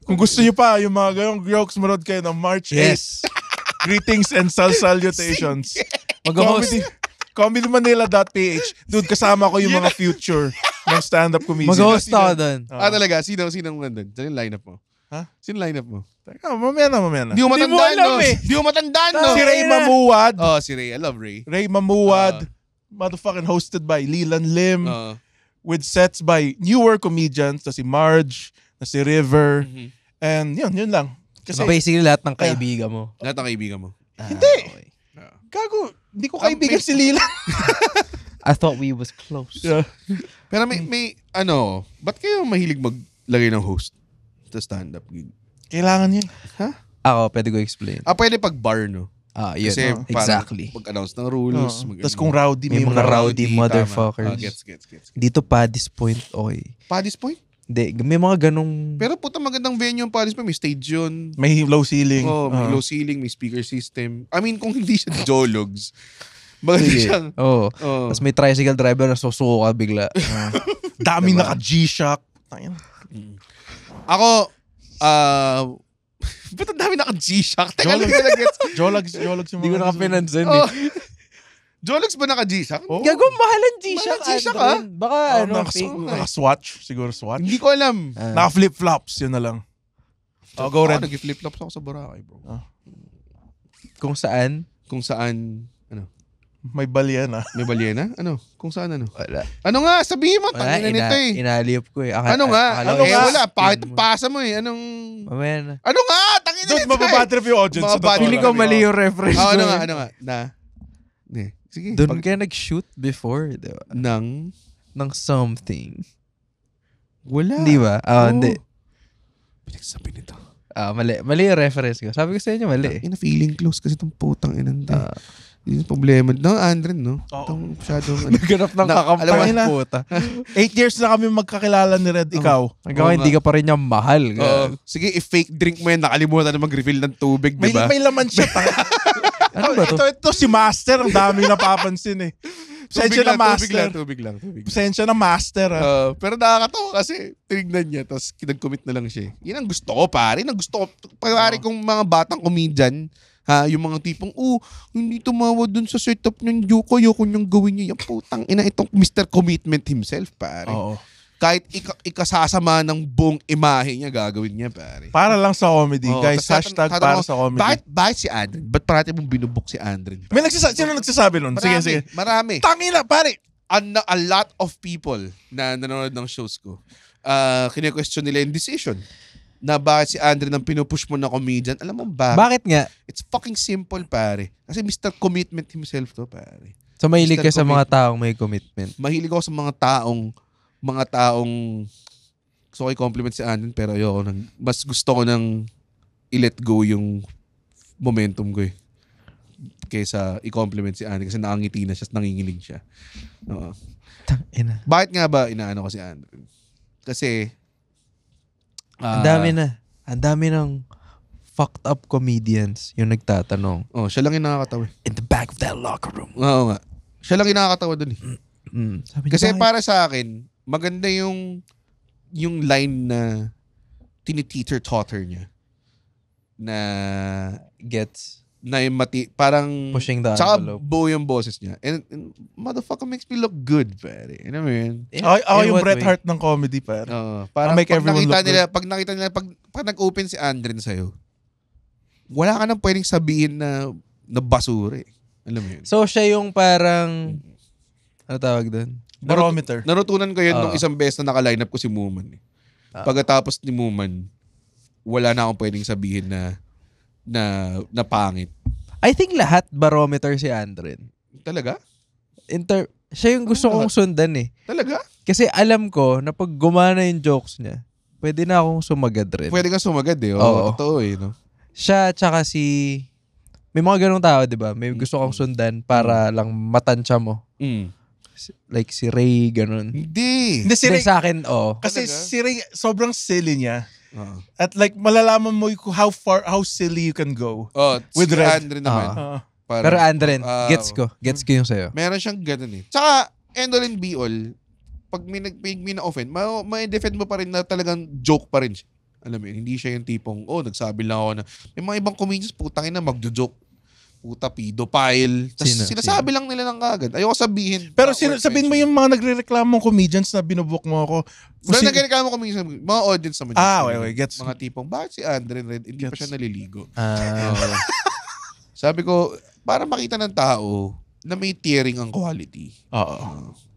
Kung gusto niyo pa, yung mga ganong jokes, manood kayo ng March 8. Yes. Greetings and salutations. Mag-host. ComedyManila.ph. Dude, kasama ko yung mga future ng stand-up comedian. Mag-host ako doon. Talaga? Sino nandun? Sino yung lineup mo? Ha? Sino lineup mo? Teka, mamaya na. Hindi mo matandaan, no? eh. Hindi mo matandaan, no? Si Ray Mamuwad. Oh, si Ray. I love Ray. Ray Mamuwad. Motherfucking hosted by Leland Lim. With sets by newer comedians na si Marge, na si River. And yun lang. Kasi basically lahat ng kaibigan mo. Lahat ng kaibigan mo. Hindi. Gago, hindi ko kaibigan si Leland. I thought we was close. Yeah. Pero may ba't kayo mahilig maglagay ng host sa stand-up gig? Kailangan yun. Ako, pwede ko explain. Pwede pag bar, no? Yun. Kasi exactly. Pag-announce ng rules. Tapos kung rowdy, may mga rowdy motherfuckers. Gets. Dito, Paddy's Point, oy. Paddy's Point? Hindi, may mga ganong... Pero puta magandang venue yung Paddy's Point. May stage yun. May low ceiling. May low ceiling, may speaker system. I mean, kung hindi siya Jologs, maganda siyang... Tapos may tricycle driver na susuko ka bigla. Daming naka-G-Shock. Ako, ba't ang dami naka-G-Shock? Teka lang nilagets. Jologs yung Hindi ko nakapinansin Jologs ba naka-G-Shock? Gago, mahal ang G-Shock. Mahal ang G-Shock, ha? Baka fake. Naka-Swatch. Siguro Swatch. Hindi ko alam. Naka-flip-flops. Yun na lang. Go red. Nag-flip-flops ako sa Boracay, bro. Kung saan? Kung saan, May balyena. May balyena? Kung saan Wala. Ano nga? Sabihin mo. Tangina nito eh. Inaliyop ko eh. Wala. Pakit pasa mo eh. Mamaya na. Ano nga? Tangina Dude, mababadrip yung audience. Feeling ko mali yung reference ko. Ano nga? Sige. Doon kaya nag-shoot before, di ba? Ng something. Wala. Hindi ba? Hindi. Pinagsabi nito. Mali yung reference ko. Sabi ko sa inyo, mali. Feeling close kasi itong putang inanda. Yun yung problema. Andren, no? Itong masyadong... Nagganap ng kakampay puta. 8 years na kami magkakilala ni Red, ikaw. Hanggang hindi ka pa rin niya mahal. Sige, if fake drink mo yan, nakalimutan na mag-refill ng tubig, di ba? May laman siya. Ano ba to? Ito si Master, ang daming napapansin eh. Pasensya na Master. Tubig lang. Pasensya na Master. Pero nakakatawa kasi tinignan niya, tapos nag-commit na lang siya. Yan ang gusto ko, pare. Pare kong mga batang comedian, yung mga tipong, hindi tumawad dun sa setup ng Yuko, ayoko niyang gawin niya. Yung putang ina, itong Mr. Commitment himself, pare. Oo. Kahit ikasasama ng buong imahe niya, gagawin niya, pare. Para lang sa comedy, guys. Hashtag para sa comedy. Bakit si Andren? Ba't parati mong binubok si Andren? Sino nagsasabi nun? Sige. Marami. Tangina, pare! A lot of people na nanonood ng shows ko, kine-question nila yung decision na bakit si Andren ang pinupush mo na comedian. Alam mo ba? Bakit nga? It's fucking simple, pare. Kasi Mr. Commitment himself to, pare. So mahilig ka sa mga taong may commitment? Mahilig ako sa mga taong gusto ko i-compliment si Andren pero mas gusto ko nang i-let go yung momentum ko eh. Kaysa i-compliment si Andren kasi nakangiti na siya, nanginginig siya. Bakit nga ba inaano ko si Andren? Kasi ang dami ng fucked up comedians yung nagtatanong. Siya lang yung nakakatawa. In the back of that locker room. Oo nga. Siya lang yung nakakatawa dun eh. Sabi kasi niya, para sa akin, maganda yung line na tiniteeter-totter niya na Gets. na yung parang Pushing the tsaka envelope. buo yung boses niya. And motherfucker makes me look good, pare. You know what I mean? Ako In yung what Bret way? Hart ng comedy, pare. Parang make pag everyone nakita look nila, pag nag-open si Andren sa'yo, wala ka nang pwedeng sabihin na basura eh. Alam mo yun? So, siya yung parang, ano tawag doon? Barometer. Narutunan ko yun nung isang beses na naka-line up ko si Muman. Eh. Pagkatapos ni Muman, wala na akong pwedeng sabihin na pangit. I think lahat barometer si Andren. Talaga? Siya yung gusto kong sundan eh. Talaga? Kasi alam ko na pag gumana yung jokes niya, pwede na akong sumagad rin. Pwede kang sumagad eh. Oo. Totoo eh. No? Siya tsaka may mga ganong tao, di ba? May gusto kong sundan para lang matansya mo. Like si Ray, ganun. Hindi. Hindi, si Ray, Sa akin, kasi Talaga? si Ray, sobrang silly niya. At like, malalaman mo how silly you can go. With With Red. Andren naman. Parang, Pero Andren, gets ko yung sayo. Meron siyang ganun eh. Tsaka, end all and be all, pag may na-offend, may defend mo pa rin na talagang joke pa rin siya. Alam mo yun, hindi siya yung tipong, nagsabi lang ako na, may mga ibang comedians, putangin na, magjo-joke. Puta, pedophile. Tapos sinasabi lang nila ng kagad. Ayoko sabihin. Pero sabihin mo yung mga nagre-reklamong comedians na binubuk mo ako. Pero nagreklamo ko minsan, mga audience naman. Okay, gets. Mga tipong, bakit si Andren Red, hindi pa siya naliligo? Ah. Sabi ko, para makita ng tao na may tiering ang quality.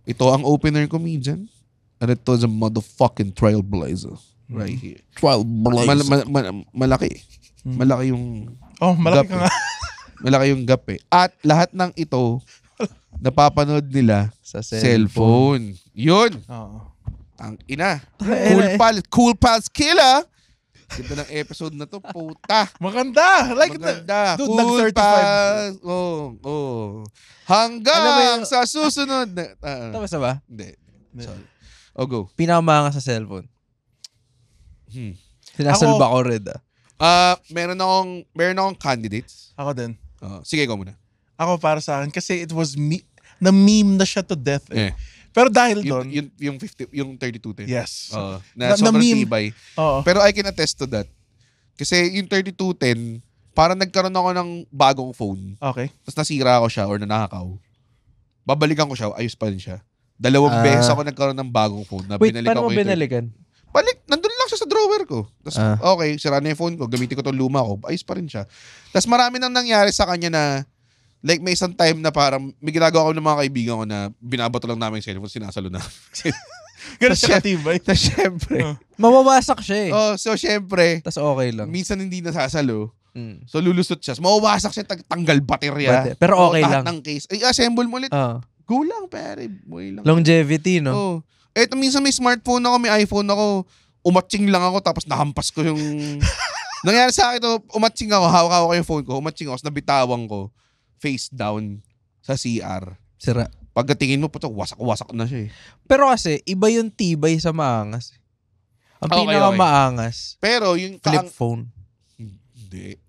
Ito ang opener comedian. And ito is a motherfucking trailblazer. Right here. Trailblazer. Malaki. Malaki yung malaki gap, ka nga. Malaki yung gap eh. At lahat ng ito, napapanood nila Sa cellphone. Yun. Ang ina. Cool Pals Killer. Ganda ng episode na to, puta. Maganda. Maganda. Dude, Cool nag-35. Pals. Hanggang sa susunod na... Tapos na ba? Hindi. Sorry. Go. Pinakamanga sa cellphone. Sinasalba ko rin Meron akong candidates. Ako din. Sige, go muna. Ako para sa akin kasi it was na-meme na siya to death eh. Pero dahil doon, Yung 3210. yes. Na sobrang meme. tibay. Oo. Pero I can attest to that. Kasi yung 3210, parang nagkaroon ako ng bagong phone. Okay. Tapos nasira ko siya or nanakaw. Babalikan ko siya, ayos pa rin siya. 2 beses ako nagkaroon ng bagong phone. Na Wait, binalikan paano mo ko yung binalikan? nandun lang siya sa drawer ko. Tapos, okay, sira na yung phone ko. Gamitin ko itong luma ko. Ayos pa rin siya. Tapos marami nang nangyari sa kanya na, like may isang time na parang, may ginagawa ko ng mga kaibigan ko na binabato lang namin yung cellphone, sinasalo na. Ganun siya katibay. Tapos syempre. Mawawasak siya eh. So syempre, Tapos okay lang. minsan hindi nasasalo. So lulusot siya. So, mawawasak siya, tanggal baterya. Pero okay lahat lang. ng case. Ay, assemble mo ulit. Go lang, pare. Buhay lang. Longevity, no? Eto, minsan may smartphone ako, may iPhone ako. Umatsing lang ako, tapos nahampas ko yung... Nangyari sa akin to, umatsing ako, hawak-hawak ko yung phone ko, umatsing ako, nabitawan ko, face down sa CR. Sira. Pagkatingin mo, puto, wasak-wasak na siya eh. Pero kasi, iba yung tibay sa maangas. Ang Okay, pinakamaangas, Pero yung... flip phone. Hindi.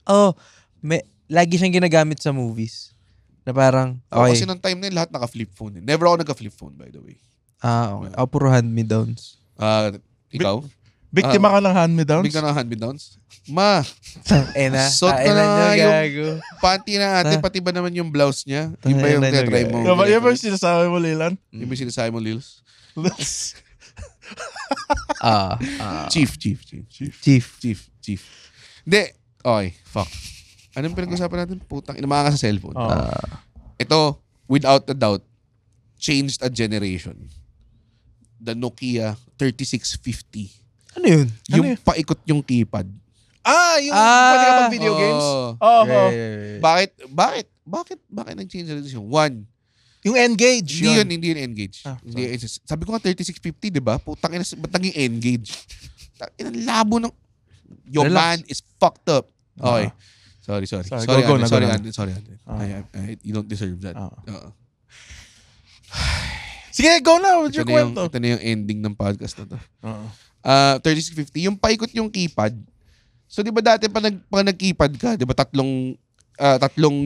Lagi siyang ginagamit sa movies. Na parang, Kasi nung time na yun, lahat naka-flip phone. Eh. Never ako nagka-flip phone, by the way. Okay. Puro hand-me-downs. Ikaw? Biktima ka ng hand-me-downs? Bigla ng hand-me-downs? Ma, Na. suot ko na nga yung... yung panty na ate, pati ba naman yung blouse niya? Yung ba yung try mo? Yan ba yung sinasabi mo, Lilan? Yung ba yung sinasabi mo, Lils? Chief. Hindi. Okay, fuck. Anong pinag-usapan natin? Putang, inamanga sa cellphone. Ito, without a doubt, changed a generation. The Nokia 3650. Ano yun? Yung paikot yung keypad. Yung pwede ka mag-video games? Bakit nag-change na decision? One, Yung Engage. hindi yun Engage. Sabi ko nga 3650, di ba? Putang ina, ba't naging Engage? Ang labo ng... Your man is fucked up. Okay. Sorry, Andre. You don't deserve that. Sige, go na with your kwento. Ito na yung ending ng podcast na to. 3650, yung paikot yung keypad. So, di ba dati pag nag-keypad ka, di ba tatlong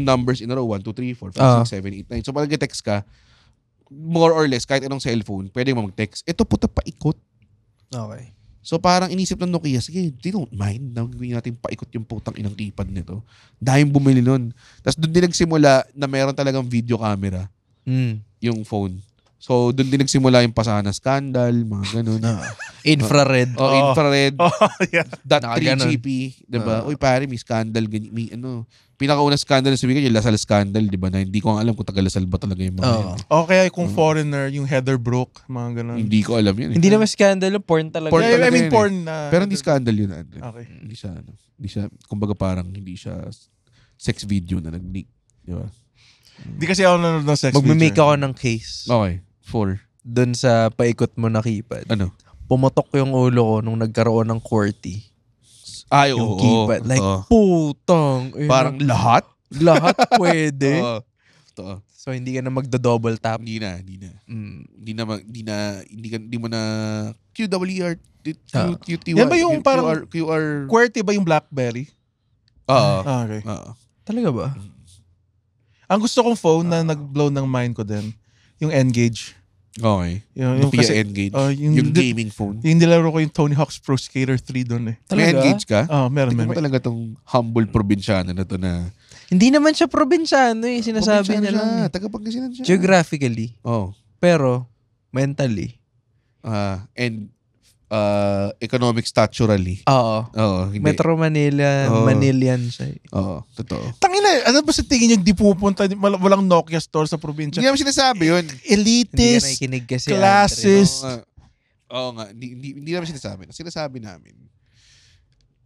numbers in a row, 1, 2, 3, 4, 5, 6, 7, 8, 9. So, pag nag-text ka, more or less, kahit anong cellphone, pwede mo mag-text. Ito puta paikot. Okay. So parang inisip ng Nokia, sige, they don't mind na gawin natin paikot yung putang inang keypad nito. Dahil bumili nun. Tapos doon din nagsimula na meron talagang video camera yung phone. So doon din nagsimula yung pasana scandal, mga ganun. Infrared. Infrared. Yeah. .3GP, diba? Uy pare, may scandal, may pinakauna scandal na sabihin yung Lasal scandal, diba? Na hindi ko alam kung taga Lasal ba talaga yung mga yan. Okay, kung foreigner, yung Heather Brooke, mga ganun. Hindi ko alam yun. Hindi naman scandal, porn talaga. Porn I talaga mean, yun, porn Pero hindi scandal yun. Okay. Hindi siya, kumbaga parang hindi siya sex video na nag-leak. Diba? Hindi kasi ako nanonood ng sex video. Magme-make ako ng case. Okay. 4. Doon sa paikot mo na keypad. Ano? Pumotok yung ulo ko nung nagkaroon ng QWERTY. Ay, Yung keypad. Like, putang. Parang lahat? Lahat pwede. Totoo. So, hindi ka na magdo-double tap. Hindi na. Hindi mo na QWR, QTY. Yan ba yung parang QR? QWERTY ba yung BlackBerry? Oo. Okay. Talaga ba? Ang gusto kong phone na nag-blow ng mind ko din, yung N-Gage. Okay. Yung Nokia kasi, N-Gage. yung gaming phone. Yung nilaro ko yung Tony Hawk's Pro Skater 3 doon eh. May N-Gage ka? Meron. Tingnan mo talaga tong humble probinsyano na to na... Hindi naman siya probinsyano eh. Sinasabi niya lang. Taga-Pangasinan siya. Geographically. Pero, mentally. And economic staturally. Oo. Hindi. Metro Manila, Manilian siya. Oo, totoo. Tangina, ano ba sa tingin nyo di pupunta, walang Nokia store sa probinsya? Hindi naman sinasabi yun. Elitist, Hindi ka nakikinig kasi. classist. Oo nga. Hindi naman sinasabi. Sinasabi namin.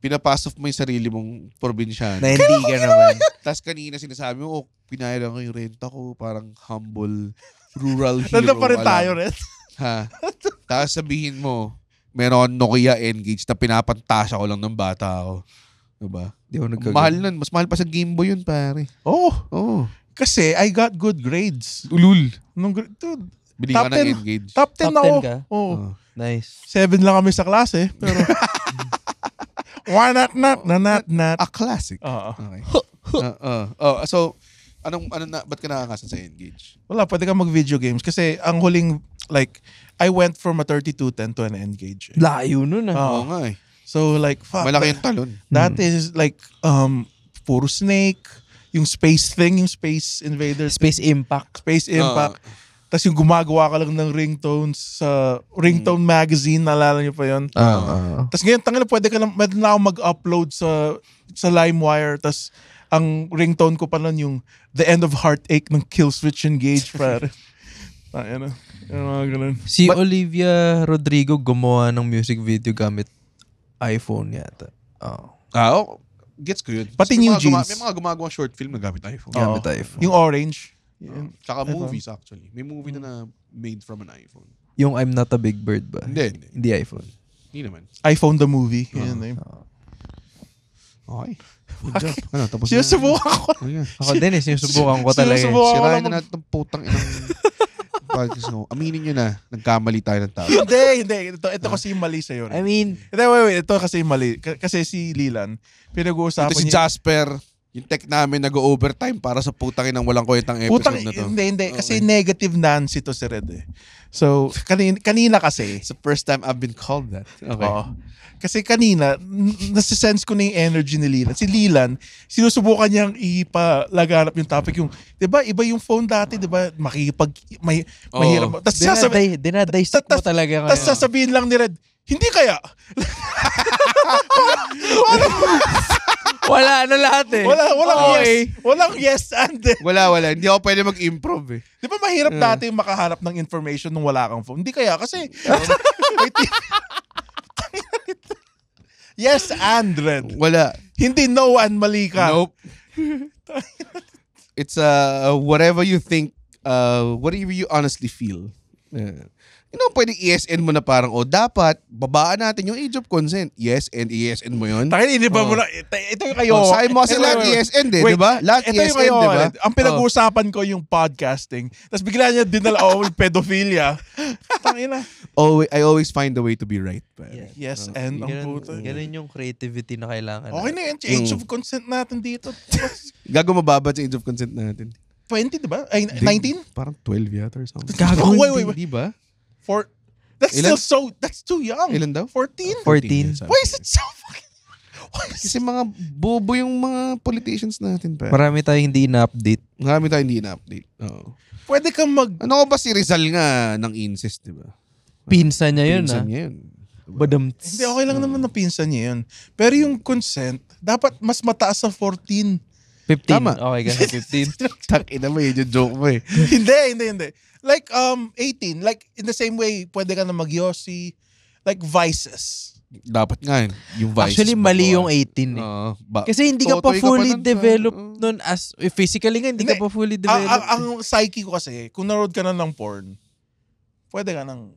Pinapasok mo yung sarili mong probinsyano. Na hindi ka naman. Tapos kanina sinasabi mo, pinayaran ko yung renta ko, parang humble, rural hero. Nandun pa rin tayo, Red. Ha? Tapos sabihin mo, meron Nokia N-Gage na pinapantasya ko lang ng bata ako. Diba? Di ako nagkagano. Mahal nun. Mas mahal pa sa Game Boy yun, pare. Oh. Kasi I got good grades. Ulul. Dude, Binigyan ka Top 10. ng N-Gage. top 10 Top ako. 10 ka? Oo. Nice. 7 lang kami sa klase. Pero, why not? A classic. Oo. Okay. So, ba't ka nakakasan sa N-Gage? Wala, pwede ka mag-video games. Kasi ang huling, like, I went from a 3210 to an N-Gage. Layo nun Oo nga eh. So, like, fuck. Malaki yung talon. That is, like, puro Snake, yung Space thing, yung Space Invaders. Space Impact. Space Impact. Tapos yung gumagawa ka lang ng ringtones sa Ringtone Magazine, naalala niyo pa yun? Tapos ngayon, pwede na ako mag-upload sa LimeWire. Tapos ang ringtone ko pa nun yung The End of Heartache ng Killswitch Engage. Para. Ano? Yung mga ganun. Si Olivia Rodrigo gumawa ng music video gamit iPhone yata. Gets ko yun. Pati May New mga Jeans. May mga gumagawa short film na gamit iPhone. Gamit iPhone. Yung Orange. Tsaka movies actually. May movie na made from an iPhone. Yung I'm Not a Big Bird ba? Hindi. Hindi iPhone. Hindi naman. iPhone the movie. Yun name. Okay. Good job. Tapos Sinusubukan ko. Ako din sinusubukan ko talaga. Sirain na natin itong putang inang podcast ko. Aminin nyo na, nagkamali tayo ng tao. Hindi. Ito kasi yung mali sa'yo. I mean, wait. Ito kasi yung mali. Kasi si Lilan, pinag-uusapan Ito si Jasper, yung tech namin nag-overtime para sa putang inang walang kwentang episode na to. Hindi. Kasi negative Nancy to si Red eh. So, kanina kasi. It's the first time I've been called that. Okay. Kasi kanina, nasisense ko na yung energy ni Lilan. Si Lilan, sinusubukan niyang ipalaganap yung topic. Yung, di ba, iba yung phone dati, di ba, mahirap. dinadissect mo talaga ngayon. Tapos sasabihin lang ni Red, hindi kaya. Wala na lahat eh. Walang yes and eh. Wala. Hindi ako pwede mag-improve eh. Di ba mahirap dati makahanap ng information nung wala kang phone? Hindi kaya kasi. Yes and Red. Wala. Hindi no and mali ka. Nope. It's whatever you think, whatever you honestly feel. Pwede ESN mo na parang, dapat, babaan natin yung age of consent. Yes, and ESN mo yun. Hindi ba mo na, ito yung kayo. Sabi mo kasi lahat ESN di ba? Lahat ESN, di ba? Ang pinag-uusapan ko yung podcasting. Tapos bigla niya dinala pedophilia. Tangina. I always find a way to be right. Yes, and ang puto. Ganun yung creativity na kailangan. Okay na yun. Age of consent natin dito. Gago mababa sa age of consent natin. 20, di ba? Ay, 19? Parang 12 yata or something. Gago. Wait. Di ba? That's too young. Ilan daw? 14? 14. Why is it so fucking... Kasi mga bobo yung mga politicians natin pa. Marami tayong hindi na-update. Marami tayong hindi na-update. Oo. Pwede kang Ano ko ba si Rizal nga ng incest, di ba? Pinsan niya yun, Pinsan niya yun. Badam. Hindi, okay lang naman na pinsan niya yun. Pero yung consent, dapat mas mataas sa 14. 15. Tama. Okay ka, 15. Takina mo yun yung joke mo eh. Hindi. Like, 18. Like, in the same way, pwede ka na mag-yossi. Like, vices. Dapat nga yun. Yung vices. Actually, mali yung 18 eh. Kasi hindi ka pa Totoy fully nun, developed nun as, physically nga, hindi ka pa fully developed. Ang psyche ko kasi, kung narood ka na ng porn, pwede ka nang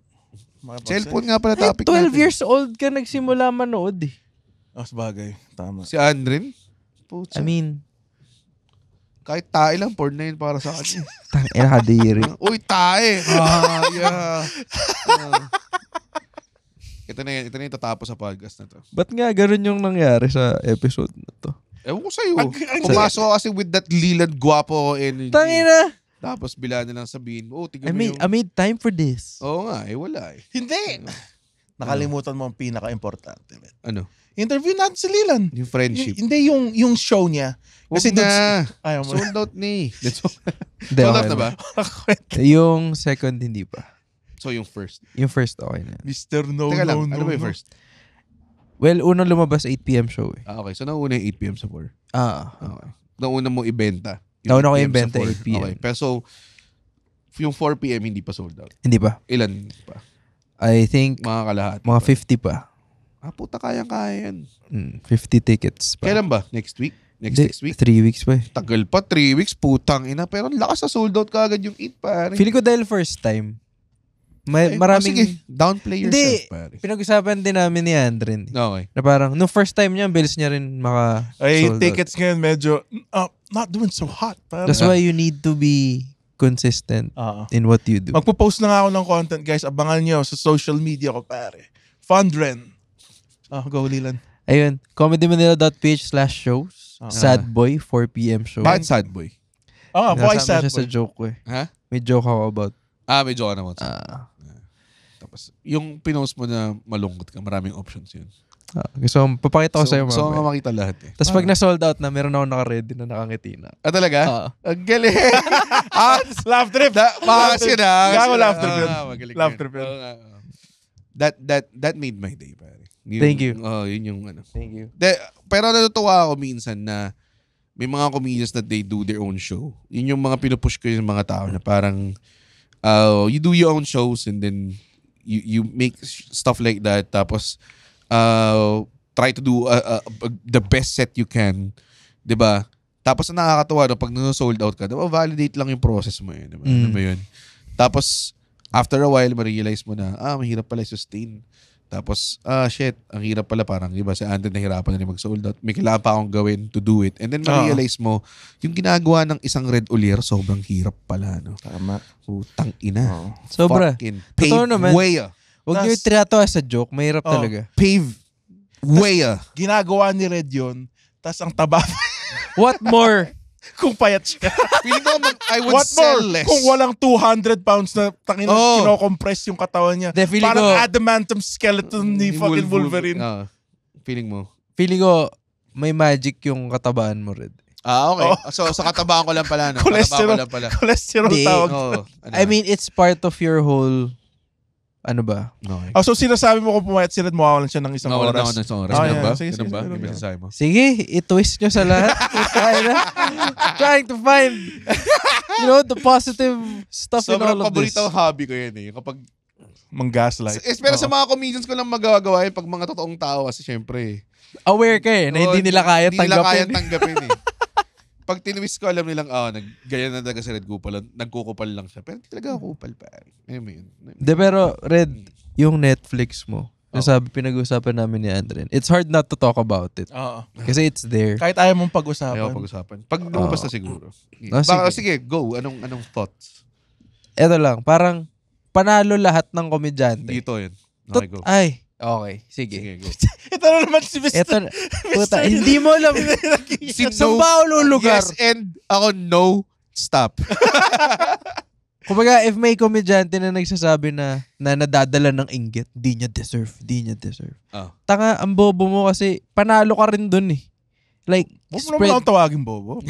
Cellphone nga pala topic 12 natin. years old ka nagsimula manood eh. Sabagay. Tama. Si Andrin? I mean, kahit tae lang, porn na yun para sa akin. tangina kadiri. Uy, tae! Yeah. Ito na yung tatapos sa podcast na to. Ba't nga ganun yung nangyari sa episode na to? Ewan ko sa'yo. Pumasok ka kasi with that Leland guwapo energy. Tangina! Tapos bila na lang sabihin mo, tignan I mo yung... made time for this. Oo nga, wala eh. Hindi! Nakalimutan mo ang pinaka-importante. Ano? Interview natin si Leland. Yung friendship. Hindi yung show niya. Kasi na. Ayaw mo. Sold out ni. Hindi, Sold okay out na ba? Yung second, hindi pa. So yung first. Yung first, okay na. Mr. No, Teka lang, no, ano no, ba yung no. first? Well, unang lumabas 8 p.m. show eh. Okay, so nauna yung 8 p.m. sa 4. Okay. Nauna mo ibenta. Nauna ko 8 ibenta, sa 8 p.m. Okay, pero so, yung 4 p.m. hindi pa sold out. Hindi pa. Ilan pa? I think, Mga kalahati. mga 50 pa. Puta, kaya yan. 50 tickets pa. Kailan ba? Next week? Next week? 3 weeks pa eh. Tagal pa, 3 weeks, putang ina. Pero ang lakas na sold out kaagad yung 8, pare. Feeling ko dahil first time. Maraming... Sige, downplay yourself, Hindi, pare. pinag-usapan din namin ni Andren. Okay. Na parang, nung first time niya, bilis niya rin Ay, sold tickets ngayon medyo not doing so hot. out. That's why you need to be consistent in what you do. Magpo-post na nga ako ng content, guys. Abangan nyo sa social media ko, pare. Fundren. Go, Leland. Ayun, comedymanila.ph/shows. Sad Boy, 4 p.m. show. Bakit sad boy? Why Nasama sad siya sa boy? joke ko eh. Ha? May joke ako about. May joke naman. Tapos, yung pinost mo na malungkot ka, maraming options yun. Gusto kong papakita ko sa'yo So, mamaya. makita lahat eh. Tapos pag na-sold out na, meron ako naka-ready na nakangiti na. Talaga? Ang galing. Laugh trip. Makas yun ah. Gago laugh trip yun. Magaling Laugh yun. trip yun. That made my day, pare. Thank you. Yun yung ano. Thank you. Pero natutuwa ako minsan na may mga comedians that they do their own show. Yun yung mga pinupush ko yung mga tao na parang you do your own shows and then you make stuff like that tapos try to do the best set you can. 'Di ba? Tapos nakakatuwa no pag sold out ka, diba, validate lang yung process mo yun. Diba? Ano ba yun? Tapos after a while, ma-realize mo na mahirap pala sustain. Tapos, shit, ang hirap pala parang, di ba, si Andrew nahirapan na rin mag-sold out. May kailangan pa akong gawin to do it. And then ma-realize mo, yung ginagawa ng isang Red Olier, sobrang hirap pala, no? Tama. Utang ina. Sobra. Fucking Totoo pave naman. way. Huwag niyo itirato sa joke. Mahirap talaga. Pave way. Ginagawa ni Red yun, tas ang taba. What more? Kung payat siya. Feeling ko, I would What sell more? less. Kung walang 200 pounds na kinocompress yung katawan niya. Parang adamantium skeleton ni fucking Wolverine. Feeling mo? Feeling ko, may magic yung katabaan mo, Red. Okay. So, sa katabaan ko lang pala, no? Cholesterol. Katabaan ko lang pala. Cholesterol tawag. I mean, it's part of your whole, ano ba? Okay. So sinasabi mo kung pumayat si Red, mawawalan siya ng isang oras. Ganun ba? Sige, Ganun ba? sige. Yung mensahe mo? Sige, i-twist nyo sa lahat. Trying to find, the positive stuff in all Sobrang of this. paborito hobby ko yun eh. Kapag Mang-gaslight. pero sa mga comedians ko lang magagawa yun pag mga totoong tao kasi syempre aware ka eh, na hindi nila kaya Hindi nila kaya tanggapin. tanggapin eh. Pag tinwist ko, alam nilang, ganyan na talaga si Red Kupal. Nagkukupal lang siya. Pero hindi talaga kupal pa. De, pero Red, yung Netflix mo, sabi pinag-usapan namin ni Andren, it's hard not to talk about it. Kasi it's there. Kahit ayaw mong pag-usapan. Ayaw pag-usapan. Pag lumabas na siguro. Sige, go. Anong thoughts? Eto lang, parang panalo lahat ng komedyante. Dito yun. Okay, go. Ay, okay. Sige. Go. Ito na naman si Mr. Eto, puta, hindi mo alam. Saan ba ako lulugar? Yes, and ako, no, stop. Kumbaga, if may komedyante na nagsasabi na nadadala ng inggit, di niya deserve. Oh. Tanga, ang bobo mo kasi panalo ka rin dun eh. Like, Huwag mo naman akong tawagin bobo.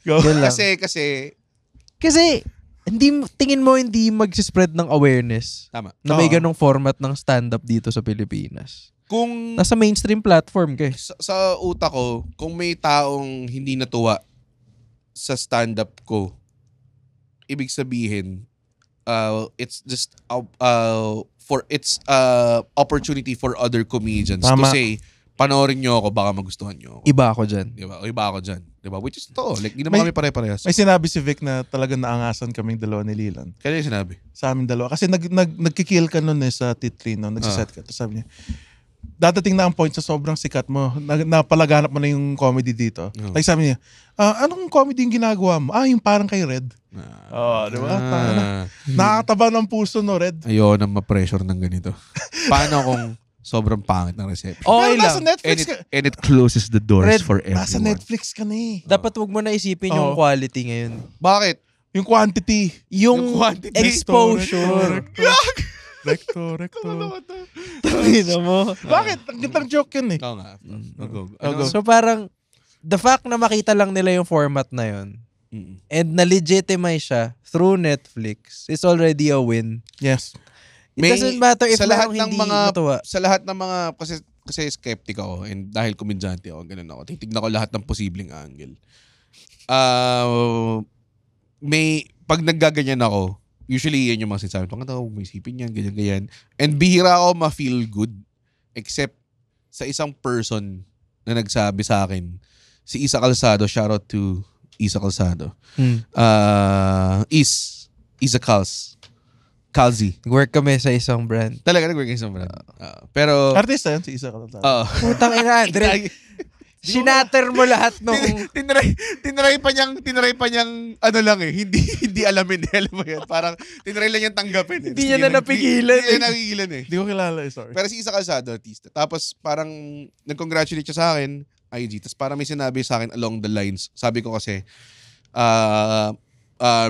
Go. Yun lang. Kasi, tingin mo hindi mag-spread ng awareness tama. na may Oo. ganong format ng stand-up dito sa Pilipinas. Kung Nasa mainstream platform ka eh. sa utak ko, kung may taong hindi natuwa sa stand-up ko, ibig sabihin, it's just opportunity for other comedians Tama. to say, panoorin nyo ako, baka magustuhan nyo ako. Iba ako dyan. Diba? O iba ako dyan. Diba? Which is to. Like, di naman kami pare-parehas. May sinabi si Vic na talagang naangasan kaming dalawa ni Lilan. Kaya yung sinabi. Sa amin dalawa. Kasi nagkikill ka nun sa T3, no? Nagsiset ka. Tapos sabi niya, dadating na ang point sa sobrang sikat mo, napalaganap mo na yung comedy dito. Like sabi niya, anong comedy yung ginagawa mo? Yung parang kay Red. Di ba? Nakakataba ng puso no, Red. Ayoko na ma-pressure ng ganito. Paano kung sobrang pangit ng reception? Okay Pero nasa lang. Netflix ka. And it closes the doors Red, for everyone. Nasa Netflix ka na eh. Dapat wag mo na isipin yung quality ngayon. Bakit? Yung quantity. Yung quantity. exposure. Recto. Tangina mo. Bakit? Ang gandang joke yun eh. Oo nga. Go. Go. So parang, the fact na makita lang nila yung format na yun, and na-legitimize siya through Netflix, is already a win. Yes. It doesn't matter if sa lahat merong ng hindi mga natuwa. sa lahat ng mga kasi skeptic ako, and dahil komedyante ako, ganun ako. Titignan ko lahat ng posibleng angle. May pag naggaganyan ako, usually yan yung mga sinasabi, huwag mo isipin yan, ganyan. And bihira ako ma-feel good, except sa isang person na nagsabi sa akin, si Isa Calzado, shoutout to Isa Calzado. Isa Calzi. Work kami sa isang brand. Talaga nag-work isang brand. Pero Artista yan, si Isa ka. Putang ina, Andre. Sinatter mo lahat nung... tinry pa niyang ano lang eh, hindi alamin eh, alam mo yan. Parang tinry lang niyang tanggapin eh. Hindi niya na napigilan Hindi niya napigilan eh. Hindi ko kilala eh, sorry. Pero si Isa Calzado, artista. Tapos parang nag-congratulate siya sa akin, IG. Tapos parang may sinabi sa akin along the lines. Sabi ko kasi,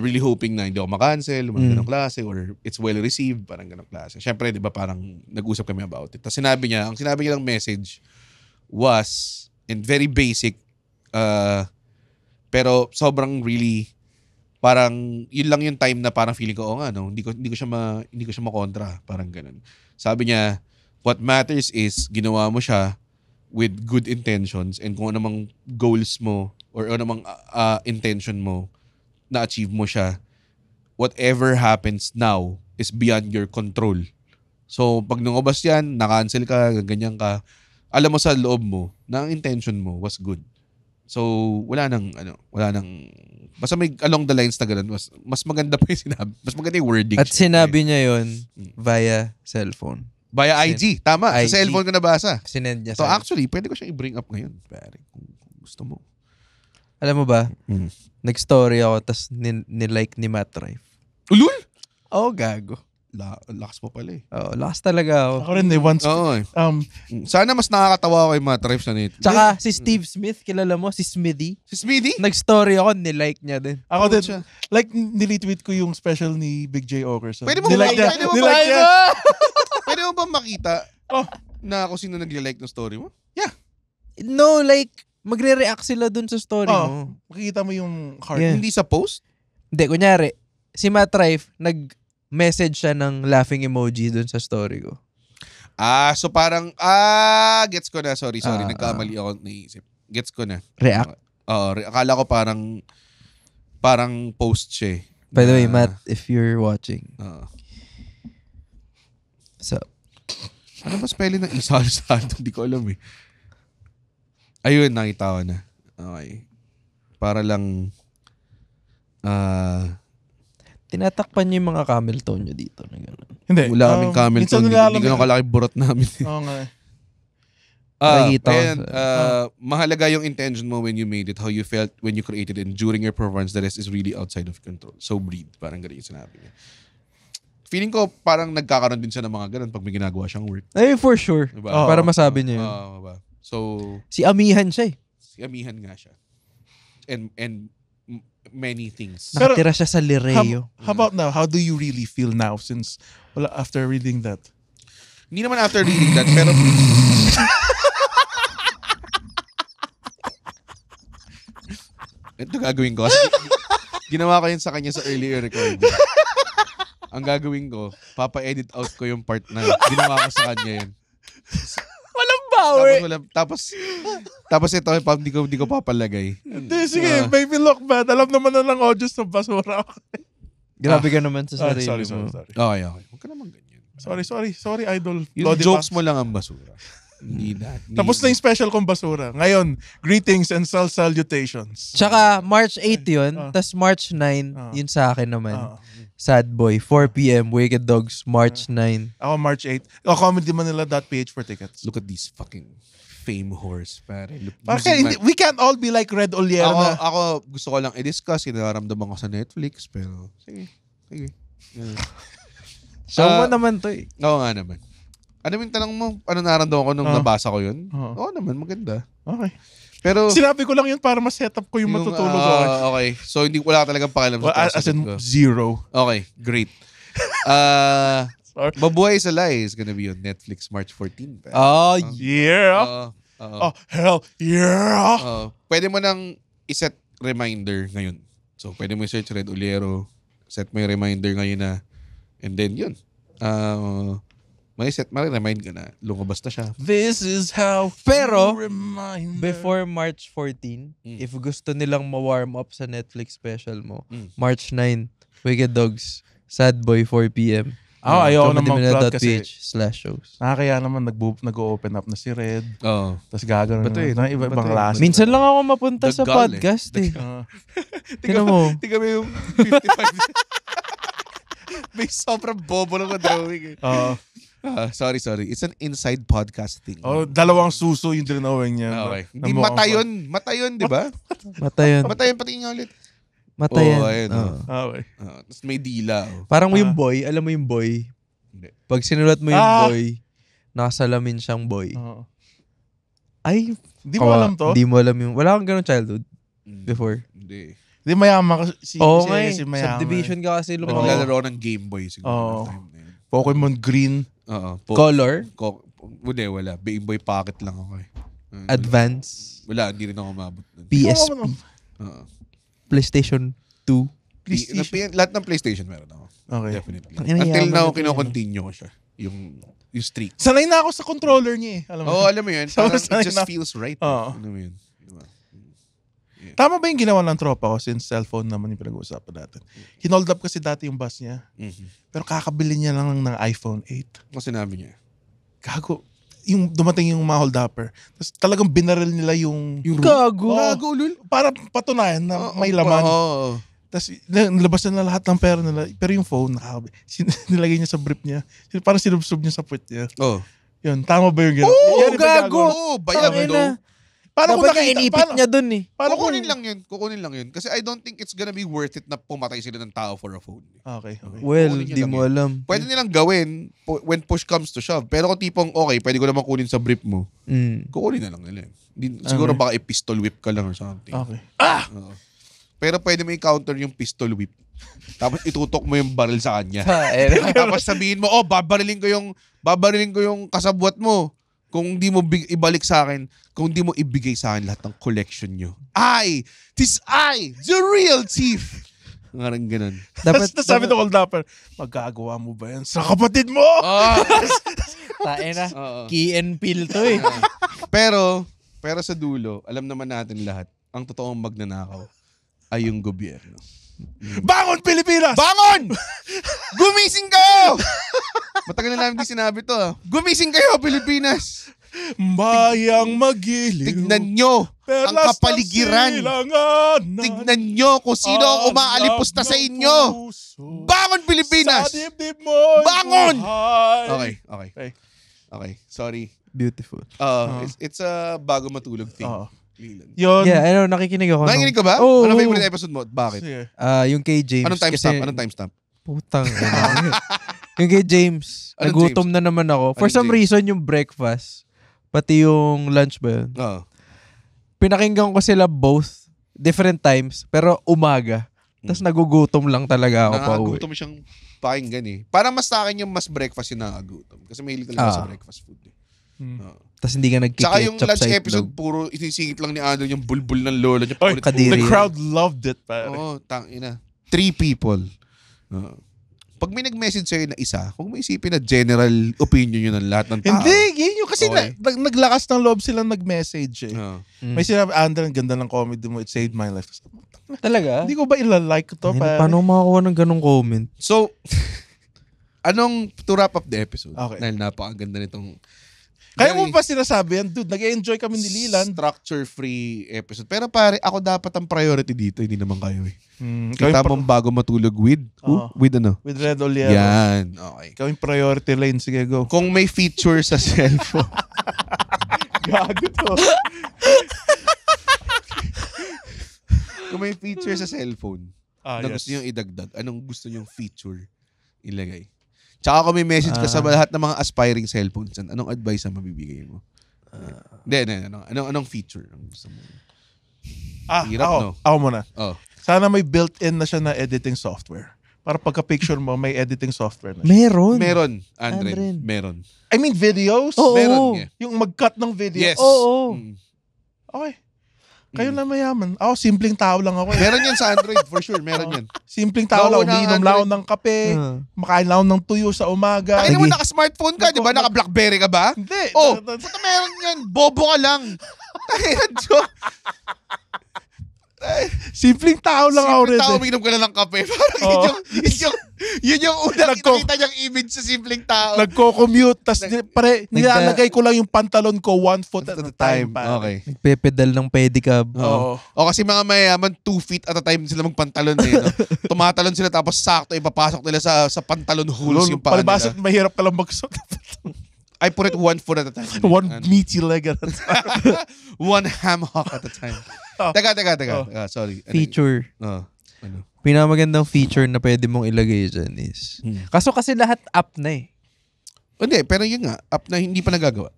really hoping na hindi ako makancel, mga ganong klase, or it's well received, parang ganong klase. Siyempre, di ba, parang nag-usap kami about it. Tapos ang sinabi niya ng message was, and very basic, pero sobrang really, parang yun lang yung time na parang feeling ko, hindi ko siya makontra, parang ganun. Sabi niya, what matters is ginawa mo siya with good intentions, and kung anumang goals mo or anumang intention mo, na-achieve mo siya, whatever happens now is beyond your control. So, pag nangobas yan, na-cancel ka, ganyan ka, alam mo sa loob mo na ang intention mo was good. So, wala nang, basta may along the lines na ganun, mas maganda pa yung sinabi, mas maganda yung wording. At sinabi niya yun via cellphone. Via IG, tama. IG. Sa cellphone ko nabasa. Sinend niya So, actually, pwede ko siyang i-bring up ngayon, pare, kung gusto mo. Alam mo ba, nag-story ako, tas nilike ni Matt Rife. Ulul! Oh, gago. Lakas mo pala eh. Oh, lakas talaga ako. Ako rin eh, once, Oo eh. Sana mas nakakatawa ako yung mga tribes na nito. Tsaka si Steve Smith, kilala mo? Si Smithy? Si Smithy? Nag-story ako, nilike niya din. ako din, like, nilitweet ko yung special ni Big J Okerson. Pwede mo Nilike niya. ba pwede mo ba makita Oh. na kung sino nag-like ng story mo? No, like, magre-react sila dun sa story mo. Makikita mo yung heart. Yeah. Hindi sa post? Hindi, kunyari, si Matt Rife, nag-message siya ng laughing emoji dun sa story ko. So parang, gets ko na. Sorry. Nagkamali ako naisip. Gets ko na. React? Akala ko parang post siya eh. By the way, Matt, if you're watching, so, ano ba spelling ng Isa Calzado? Hindi ko alam eh. Ayun, nakita ko na. Okay. Para lang, tinatakpan niyo yung mga camel toe niyo dito. Na gano'n. Hindi. wala kaming camel minsan toe. Hindi nilalagay- ganun kalaki burot namin. Oo nga eh. Nakikita ko Ayan, mahalaga yung intention mo when you made it, how you felt when you created it, and during your performance, the rest is really outside of control. So breathe. Parang ganun yung sinabi niya. Feeling ko parang nagkakaroon din siya ng mga ganun pag may ginagawa siyang work. Ay, for sure. Diba? Para masabi niya yun. Diba? So, Si Amihan siya eh. si Amihan nga siya. And many things. Pero- Nakatira siya sa Lireo. How about now? How do you really feel now since after reading that? Hindi naman after reading that, pero ito gagawin ko. Kasi ginawa ko yun sa kanya sa earlier recording. Ang gagawin ko, papa-edit out ko yung part na ginawa ko sa kanya yun. Walang bawi. Tapos ito, hindi ko papalagay. Hindi, sige, make me look bad. Alam naman na lang audios ng basura. Grabe ka naman sa sarili sorry. mo. Okay. Huwag ka naman ganyan. Sorry, idol. Yung Lodi jokes Pax. mo lang ang basura. Hindi na. Tapos na yung special kong basura. Ngayon, greetings and salutations. Tsaka March 8 yun, Ah. tas March 9, Ah. yun sa akin naman. Ah. Sad Boy, 4 p.m. Wicked Dogs, March 9. Ako March 8. comedymanila.ph for tickets. Look at these fucking fame whores, pare. We can't all be like Red Oliero na. Ako gusto ko lang i-discuss, nararamdaman ko sa Netflix, pero sige. Yeah. Show mo naman to eh. Oo nga naman. Ano yung tanong mo? Ano naramdaman ko nung nabasa ko yun? Oo. Oo naman, maganda. Okay. Pero Sinabi ko lang yun para ma-set up ko yung matutulog ko. okay. So wala talagang pakialam Well, sa as in ko. zero. Okay, great. Sorry. Mabuhay sa Lie is gonna be on Netflix March 14. Pa. Oh, Yeah. Oh, hell yeah. Pwede mo nang iset reminder ngayon. So, pwede mo i-search Red Oliero. Set mo yung reminder ngayon na. And then, yun. May-remind ka na. Lumabas na siya. This is how Pero, you remind before March 14, if gusto nilang ma-warm up sa Netflix special mo, Mm. March 9, Wicked Dogs, Sad Boy, 4 p.m. ayoko namang plug kasi comedymanila.ph/shows. kaya naman nag-open up na si Red. Oo. Tapos gagano'n Bato eh. na iba-ibang Bato eh. klase. Minsan lang ako mapunta sa Dagal eh. podcast eh. Ah. Tingnan mo. Tingnan mo yung 55. May sobrang bobo lang na drawing eh. Sorry. It's an inside podcast thing. Dalawang suso yung drawing niya. Okay. Hindi mata yun, di ba? Mata yun. Mata yun, patingin nga ulit. Mata yan. Ayun. Oo. Okay. Tapos may dila. Parang yung boy, alam mo yung boy? Hindi. Pag sinulat mo yung boy, nakasalamin siyang boy. Oo. Ay, Di mo alam to? Hindi mo alam yung, wala kang ganun childhood before. Hindi. Di mayaman kasi. Oo si nga kasi mayaman. subdivision ka kasi lumaki. Naglalaro ng Game Boy siguro. Oo. Time na yun. Pokemon Green. Oo. Color, Hindi, wala. Game Boy Pocket lang ako eh. Advance, Wala, hindi rin ako umabot. PSP, Oo. PlayStation 2. Lahat ng PlayStation meron ako. Okay. Definitely. Ang inayaman Until now, na to, kino-continue ko siya. Yung streak. Sanay na ako sa controller niya eh. Alam mo. Oo, alam mo yun. So, Parang sanay it just na. feels right. Oo. Ano mo yun? Diba? Tama ba yung ginawa ng tropa ko since cellphone naman yung pinag-uusapan natin? Hinold up kasi dati yung bus niya. Pero kakabili niya lang ng iPhone 8. Ano sinabi niya? Gago. Yung dumating yung mga hold-upper. Tapos talagang binaril nila yung Gago. Gago, lul. Para patunayan na may laman. Oo. Tapos nilabas na lahat ng pera nila. Pero yung phone, nilagay niya sa brief niya. Parang sinubsob niya sa puwet niya. Oo. Yun, tama ba yung gano'n? Oo, Yan yung gago. Oo, bayag Tangina. do. Paano kung Dapat nakita? inipit niya dun eh. Paano kung... Kukunin lang yun. Kasi I don't think it's gonna be worth it na pumatay sila ng tao for a phone. Okay. Well, Kukunin niya di lang mo yun. alam. Pwede nilang gawin when push comes to shove. Pero kung tipong, okay, pwede ko naman kunin sa brief mo, kukunin na lang nila. Siguro baka i-pistol whip ka lang or something. Okay. Oo. Pero pwede mo i-counter yung pistol whip. Tapos itutok mo yung baril sa kanya. Tapos sabihin mo, babarilin ko yung kasabwat mo. Kung hindi mo ibalik sa akin, kung hindi mo ibigay sa akin lahat ng collection nyo. Tis I, the real thief. Ngarang ganun. Tapos sabi ng hold-upper, magagawa mo ba yan sa kapatid mo? Tae na. Key and peel to eh. Pero sa dulo, alam naman natin lahat, ang totoong magnanakaw ay yung gobyerno. Bangon, Pilipinas! Bangon! Gumising kayo! Matagal na namin di sinabi to. Gumising kayo, Pilipinas! Bayang magiliw. Tignan nyo ang kapaligiran. Tignan nyo kung sino ang umaalipusta sa inyo. Bangon, Pilipinas! Sa dibdib mo. Bangon! buhay. Okay. Sorry. Beautiful. It's a bago matulog thing. Yun. Yeah, nakikinig ako. Nakikinig ka ba? Oo. Ano favorite episode mo? Bakit? Sige. Yung kay James. Anong timestamp? Putang. Yung kay James, Anong nagutom na naman ako. For Anong some James? reason, yung breakfast, pati yung lunch ba yun? Oo. pinakinggan ko sila both different times, pero umaga. Tapos nagugutom lang talaga ako pa uwi. Nakakagutom siyang pakinggan eh. Parang mas sa akin yung mas breakfast yung nakakagutom. Kasi mahilig talaga sa breakfast food eh. Tapos hindi ka nagkiketchup Saka yung lunch sa episode, itlog. puro inisingit lang ni Andrew yung bulbul ng lola niya. Oy, kadiri. the crowd loved it, pare. Oo, tangina. 3 people. Pag may nag-message sa'yo na isa, huwag mo isipin na general opinion yun ng lahat ng tao. Hindi, yun yung kasi Okay. naglakas ng loob silang nag-message eh. Oo. May sinabi, Andrew, ang ganda ng comedy mo, it saved my life. Talaga? Hindi ko ba ilalike to, pare? Paano makakuha ng ganong comment? So, to wrap up the episode, Okay. dahil napakaganda nitong Kaya mo pa sinasabi yan, dude, nag-enjoy kami ni Lilan. structure-free episode. Pero pare, ako dapat ang priority dito, hindi naman kayo eh. Ikaw Kita yung mong bago matulog with? Oo. With ano? with Red Oliero. Yan. Okay. Ikaw yung priority lane. Sige, go. Kung may feature sa cellphone, Gago to. kung may feature sa cellphone na Yes. gusto nyo idagdag, anong gusto nyo feature ilagay? Tsaka kung may message ka sa lahat ng mga aspiring cellphones, anong advice ang mabibigay mo? Anong feature ang gusto mo? Hirap, no? Ako muna. Oh. Sana may built-in na siya na editing software. Para pagka-picture mo, may editing software na siya. Meron, Andren. Meron. I mean, videos? Oo. Meron. Yeah. Yung mag-cut ng video? Yes. Oo. Mm. Okay. Kayo na mayaman. Ako, simpleng tao lang ako. Meron yan sa Android, for sure. Meron yan. Simpleng tao lang. Nauna ang Umiinom lang ako Android. ng kape. Makain lang ako ng tuyo sa umaga. Ay naman, naka-smartphone ka, di ba? Naka-Blackberry ka ba? Hindi. Oh, puta meron yan. Bobo ka lang. Simpleng tao lang ako rin. Simpleng tao, uminom ka na ng kape. Parang yun yung unang nakita niyang image sa simpleng tao. Nagko-commute, tas nilalagay ko lang yung pantalon ko 1 foot at a time. Okay. Nagpepedal ng pedicab. Oo. O kasi mga mayaman, 2 feet at a time sila magpantalon eh. No? Tumatalon sila tapos sakto ipapasok nila sa pantalon holes yung paa Palibasa, nila. mahirap ka lang magsuot. I put it 1 foot at a time. One meaty leg at a time. 1 ham hock at a time. Teka. Sorry. Feature. Ano? Pinakamagandang feature na pwede mong ilagay dyan is... Kaso kasi lahat app na eh. Hindi, pero yun nga, app na hindi pa nagagawa.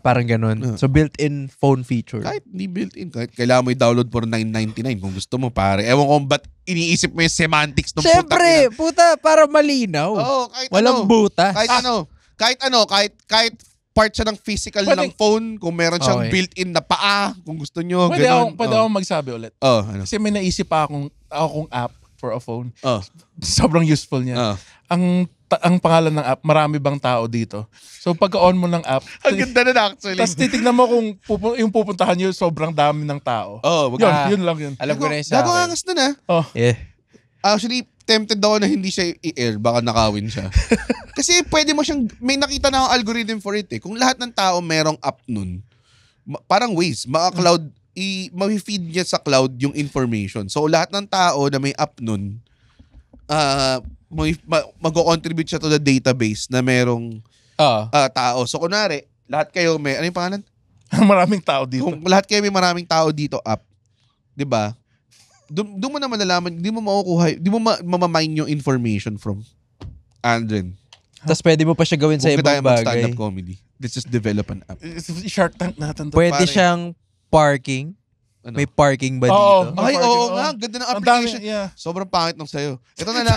Parang ganun. So built-in phone feature. Kahit hindi built-in, kahit kailangan mo i-download for $9.99 kung gusto mo, pare. Ewan ko ba't iniisip mo yung semantics ng Siyempre, puta, para malinaw. Oo, kahit Walang ano. butas. Kahit part siya ng physical ng phone, kung meron siyang Okay. built-in na paa, kung gusto nyo, Pwede ganun. akong magsabi ulit. Ano? Kasi may naisip pa akong app for a phone. Oh. Sobrang useful niya. Oh. Ang pangalan ng app, marami bang tao dito? So pagka-on mo ng app, Ang ganda na actually. tapos titignan mo kung yung pupuntahan nyo, sobrang dami ng tao. Yun lang yun. Alam ko na yung sa Gago akin. angas na na. Yeah. Actually, tempted ako na hindi siya i-air, baka nakawin siya. Kasi pwede mo siyang, may nakita na akong algorithm for it eh. Kung lahat ng tao merong app nun, parang Waze, maka-cloud, ma-feed niya sa cloud yung information. So lahat ng tao na may app nun, mag-contribute siya to the database na merong tao. So kunwari, lahat kayo may, ano yung pangalan? Maraming tao dito. Kung lahat kayo may maraming tao dito app, 'di ba? Doon mo na malalaman, hindi mo makukuha, hindi mo mamamine yung information from Andren. Tapos pwede mo pa siya gawin sa Kung tayo ibang bagay. mag-stand-up comedy, let's just develop an app. Shark Tank natin to. Pwede pare. siyang parking. Ano? May parking ba Oo. dito? Ay, parking, oo oo. nga, ganda ng Ang dami, application. yeah. Sobrang pangit ng sayo. Ito na lang.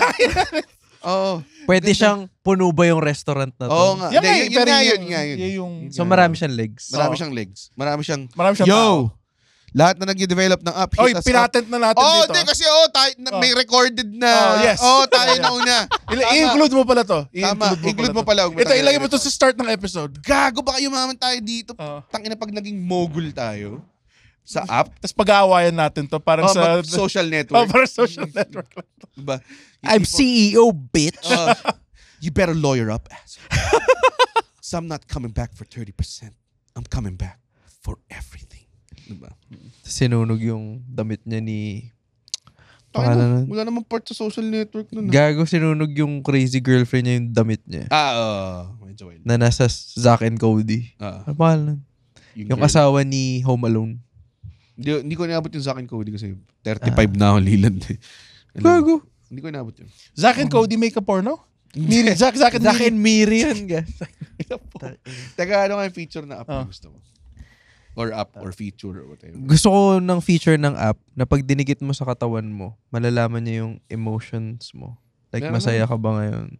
Oo. Pwede siyang puno ba yung restaurant na to? Oo nga. Hindi, yun nga yun. So marami siyang legs. Marami siyang legs. Marami siyang tao. lahat na nag-develop ng app, Oy, hit us up. pinatent na natin dito. Hindi kasi may recorded na. Yes. Tayo na una. I-include mo pala to. Tama, include mo pala. Ito, ilagay mo to sa start ng episode. Gago, baka yumaman tayo dito. Tangina pag naging mogul tayo sa app. Tapos pag-aawayan natin to parang sa... social network. parang social network lang to. Diba? I'm CEO, bitch. You better lawyer up, asshole. So I'm not coming back for 30%. I'm coming back for everything. Diba? Sinunog yung damit niya ni... Wala namang part sa social network nun. Gago, sinunog yung crazy girlfriend niya yung damit niya. Medyo wild. Na nasa Zack and Cody. Ano pangalan? Yung girl. asawa ni Home Alone. Hindi ko inabot yung Zack and Cody kasi 35 na ako liland. Gago. Hindi ko inabot yun. Zack and Cody make a porno? Zack and Miri yun, ga. Teka, ano nga yung feature na app na gusto mo? Or app or feature or whatever. Gusto ko ng feature ng app na pag dinikit mo sa katawan mo, malalaman niya yung emotions mo. Like, masaya ka ba ngayon?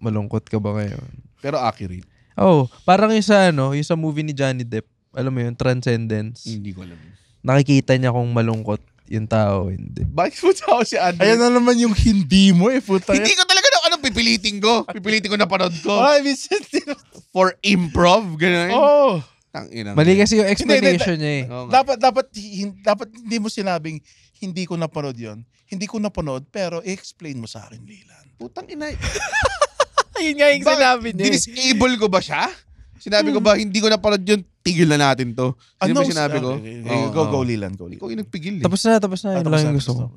Malungkot ka ba ngayon? Pero accurate. Oh, parang yung sa movie ni Johnny Depp. Alam mo yun, Transcendence. Hindi ko alam. Nakikita niya kung malungkot yung tao, hindi. Bakit mo tao si Andre? Ayan na naman yung hindi mo puta. Hindi ko talaga anong pipilitin ko. Pipilitin ko na panood ko. Ay, For improv, gano'n. Oh. Mali kasi yung explanation niya eh. Dapat hindi mo sinabing hindi ko napanood yon. Hindi ko napanood pero i-explain mo sa akin, Lilan. Putang ina. Ayun nga yung sinabi niya. Dinisable ko ba siya? Sinabi ko ba hindi ko napanood yun, tigil na natin to. Ano ba sinabi ko? Go, Lilan. Go, Lilan. Ikaw yung nagpigil eh. Tapos na. Yun lang yung gusto ko.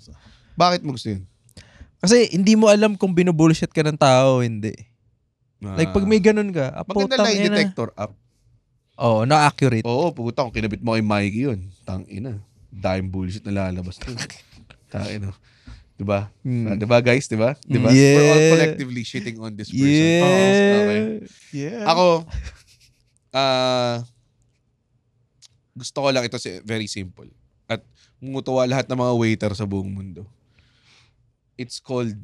Bakit mo gusto yun? Kasi hindi mo alam kung binubullshit ka ng tao, hindi. Like pag may ganun ka, maganda lie detector app. Oo, na-accurate. Oo, puta, kung kinabit mo kay Mikey yun, tangina. Dahil bullshit na lalabas doon. Tangina. Diba? Diba guys? Diba? Yeah. We're all collectively shitting on this person. Yeah. Okay. Yeah. Ako, gusto ko lang ito very simple. At mumutuwa lahat ng mga waiter sa buong mundo. It's called,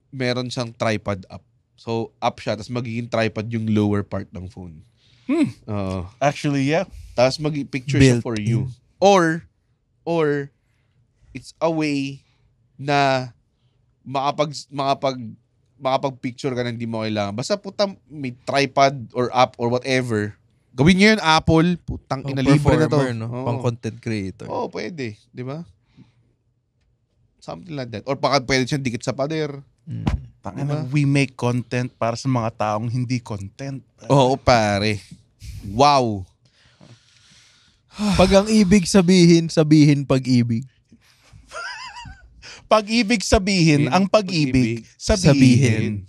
meron siyang tripod app. So, up siya, tapos magiging tripod yung lower part ng phone. Actually, yeah. Tapos mag-picture siya for you. Or, it's a way na makapag-picture ka na hindi mo kailangan. Basta puta, may tripod or app or whatever. Gawin niyo yun, Apple. Putang inalibre na to. No? Pang content creator. Oo, pwede. Di ba? Something like that. Or pwede siyang dikit sa pader. Diba? We make content para sa mga taong hindi content. Oo, pare. Wow. Pag ang ibig sabihin pag-ibig. Pag-ibig sabihin, ang pag-ibig sabihin.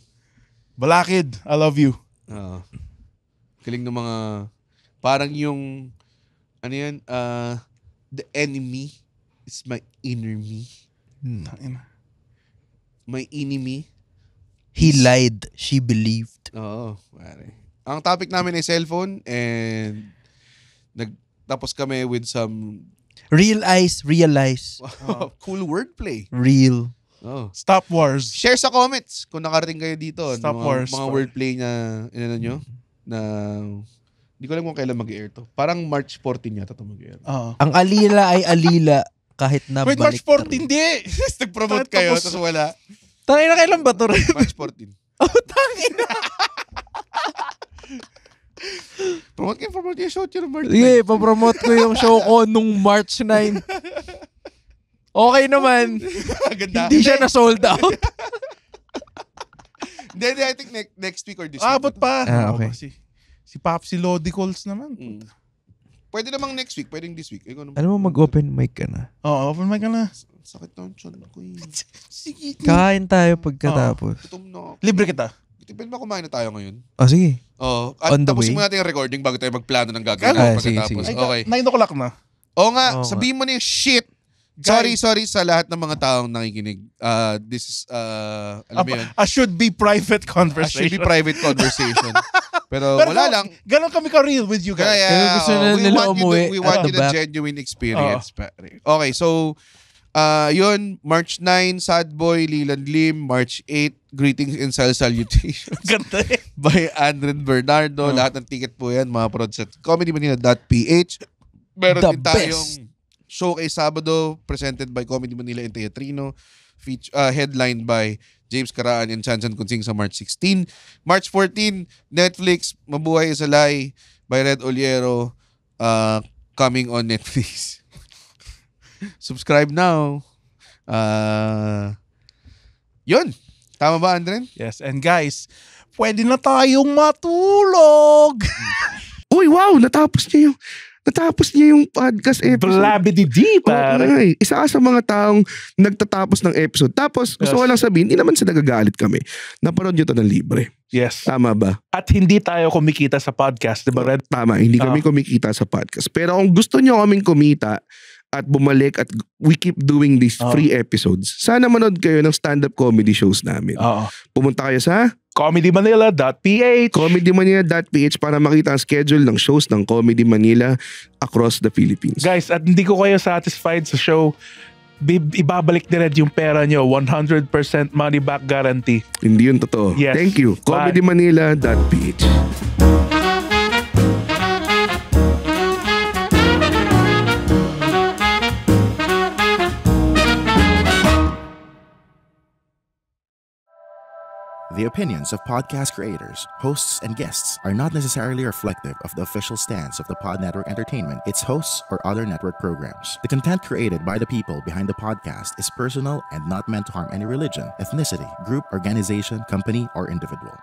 Balakid, I love you. Galing ng mga, parang yung, ano yan, the enemy is my inner me. My enemy. He lied, she believed. Oo, pare. Ang topic namin ay cellphone and nagtapos kami with some Realize. cool wordplay. Real. Oh. Stop wars. Share sa comments kung nakarating kayo dito. Stop wars. Mga wordplay na inano nyo na hindi ko alam kung kailan mag-air to. Parang March 14 yata to mag-air. Ang alila ay alila kahit na wait, March 14 hindi. Nag-promote kayo tapos wala. Tangina kailan ba to? March 14. Oh, tangina. Promote yung show nyo ng March 9. Sige, papromote ko yung show ko nung March 9. Okay naman. Ganda. Hindi siya na sold out. Hindi, I think next week or this week. Abot pa. Okay. Si Papsi Lodi Calls naman. Pwede namang next week, pwedeng this week. Alam mo, mag-open mic ka na. Oo, open mic ka na. Sakit na ang tiyan ko eh. Sige. Kain tayo pagkatapos. Gutom na ako. Libre kita. Pwede ba kumain na tayo ngayon? Sige. At On the tapusin way. mo natin yung recording bago tayo magplano ng gagawin pagkatapos. Sige. Okay. 9 o'clock na. Oo nga, sabihin mo na yung shit. Sorry sa lahat ng mga taong nakikinig. This is, alam mo yun? A should be private conversation. Should be private conversation. Pero wala lang. Ganon kami ka-real with you guys. Pero gusto na nila umuwi we want at you the the back. genuine experience. Okay, so, yun, March 9, Sad Boy, Leland Lim. March 8, Greetings and Salutations. Ganda eh. By Andren Bernardo. Lahat ng ticket po yan, mga prods at comedymanila.ph. Meron The din tayong show kay Sabado, presented by Comedy Manila and Teatrino. Headlined by James Caraan and Chansan Kunsing sa March 16. March 14, Netflix, Mabuhay Is a Lie by Red Oliero. Coming on Netflix. Subscribe now. Yun. Tama ba, Andren? Yes, and guys, pwede na tayong matulog. Uy, wow! Natapos niya yung podcast episode. Blabidi-di, pare. Okay. Isa ka sa mga taong nagtatapos ng episode. Tapos, gusto ko lang sabihin, hindi naman sa nagagalit kami. Napanood nyo to ng libre. Yes. Tama ba? At hindi tayo kumikita sa podcast, di ba, Red? Tama, hindi kami kumikita sa podcast. Pero kung gusto nyo kaming kumita, at bumalik at we keep doing these free episodes, sana manood kayo ng stand-up comedy shows namin. Pumunta kayo sa comedymanila.ph comedymanila.ph para makita ang schedule ng shows ng Comedy Manila across the Philippines. Guys, at hindi ko kayo satisfied sa show, ibabalik direct yung pera nyo. 100% money back guarantee. Hindi yun totoo. Yes. Thank you. comedymanila.ph. The opinions of podcast creators, hosts, and guests are not necessarily reflective of the official stance of the Pod Network Entertainment, its hosts, or other network programs. The content created by the people behind the podcast is personal and not meant to harm any religion, ethnicity, group, organization, company, or individual.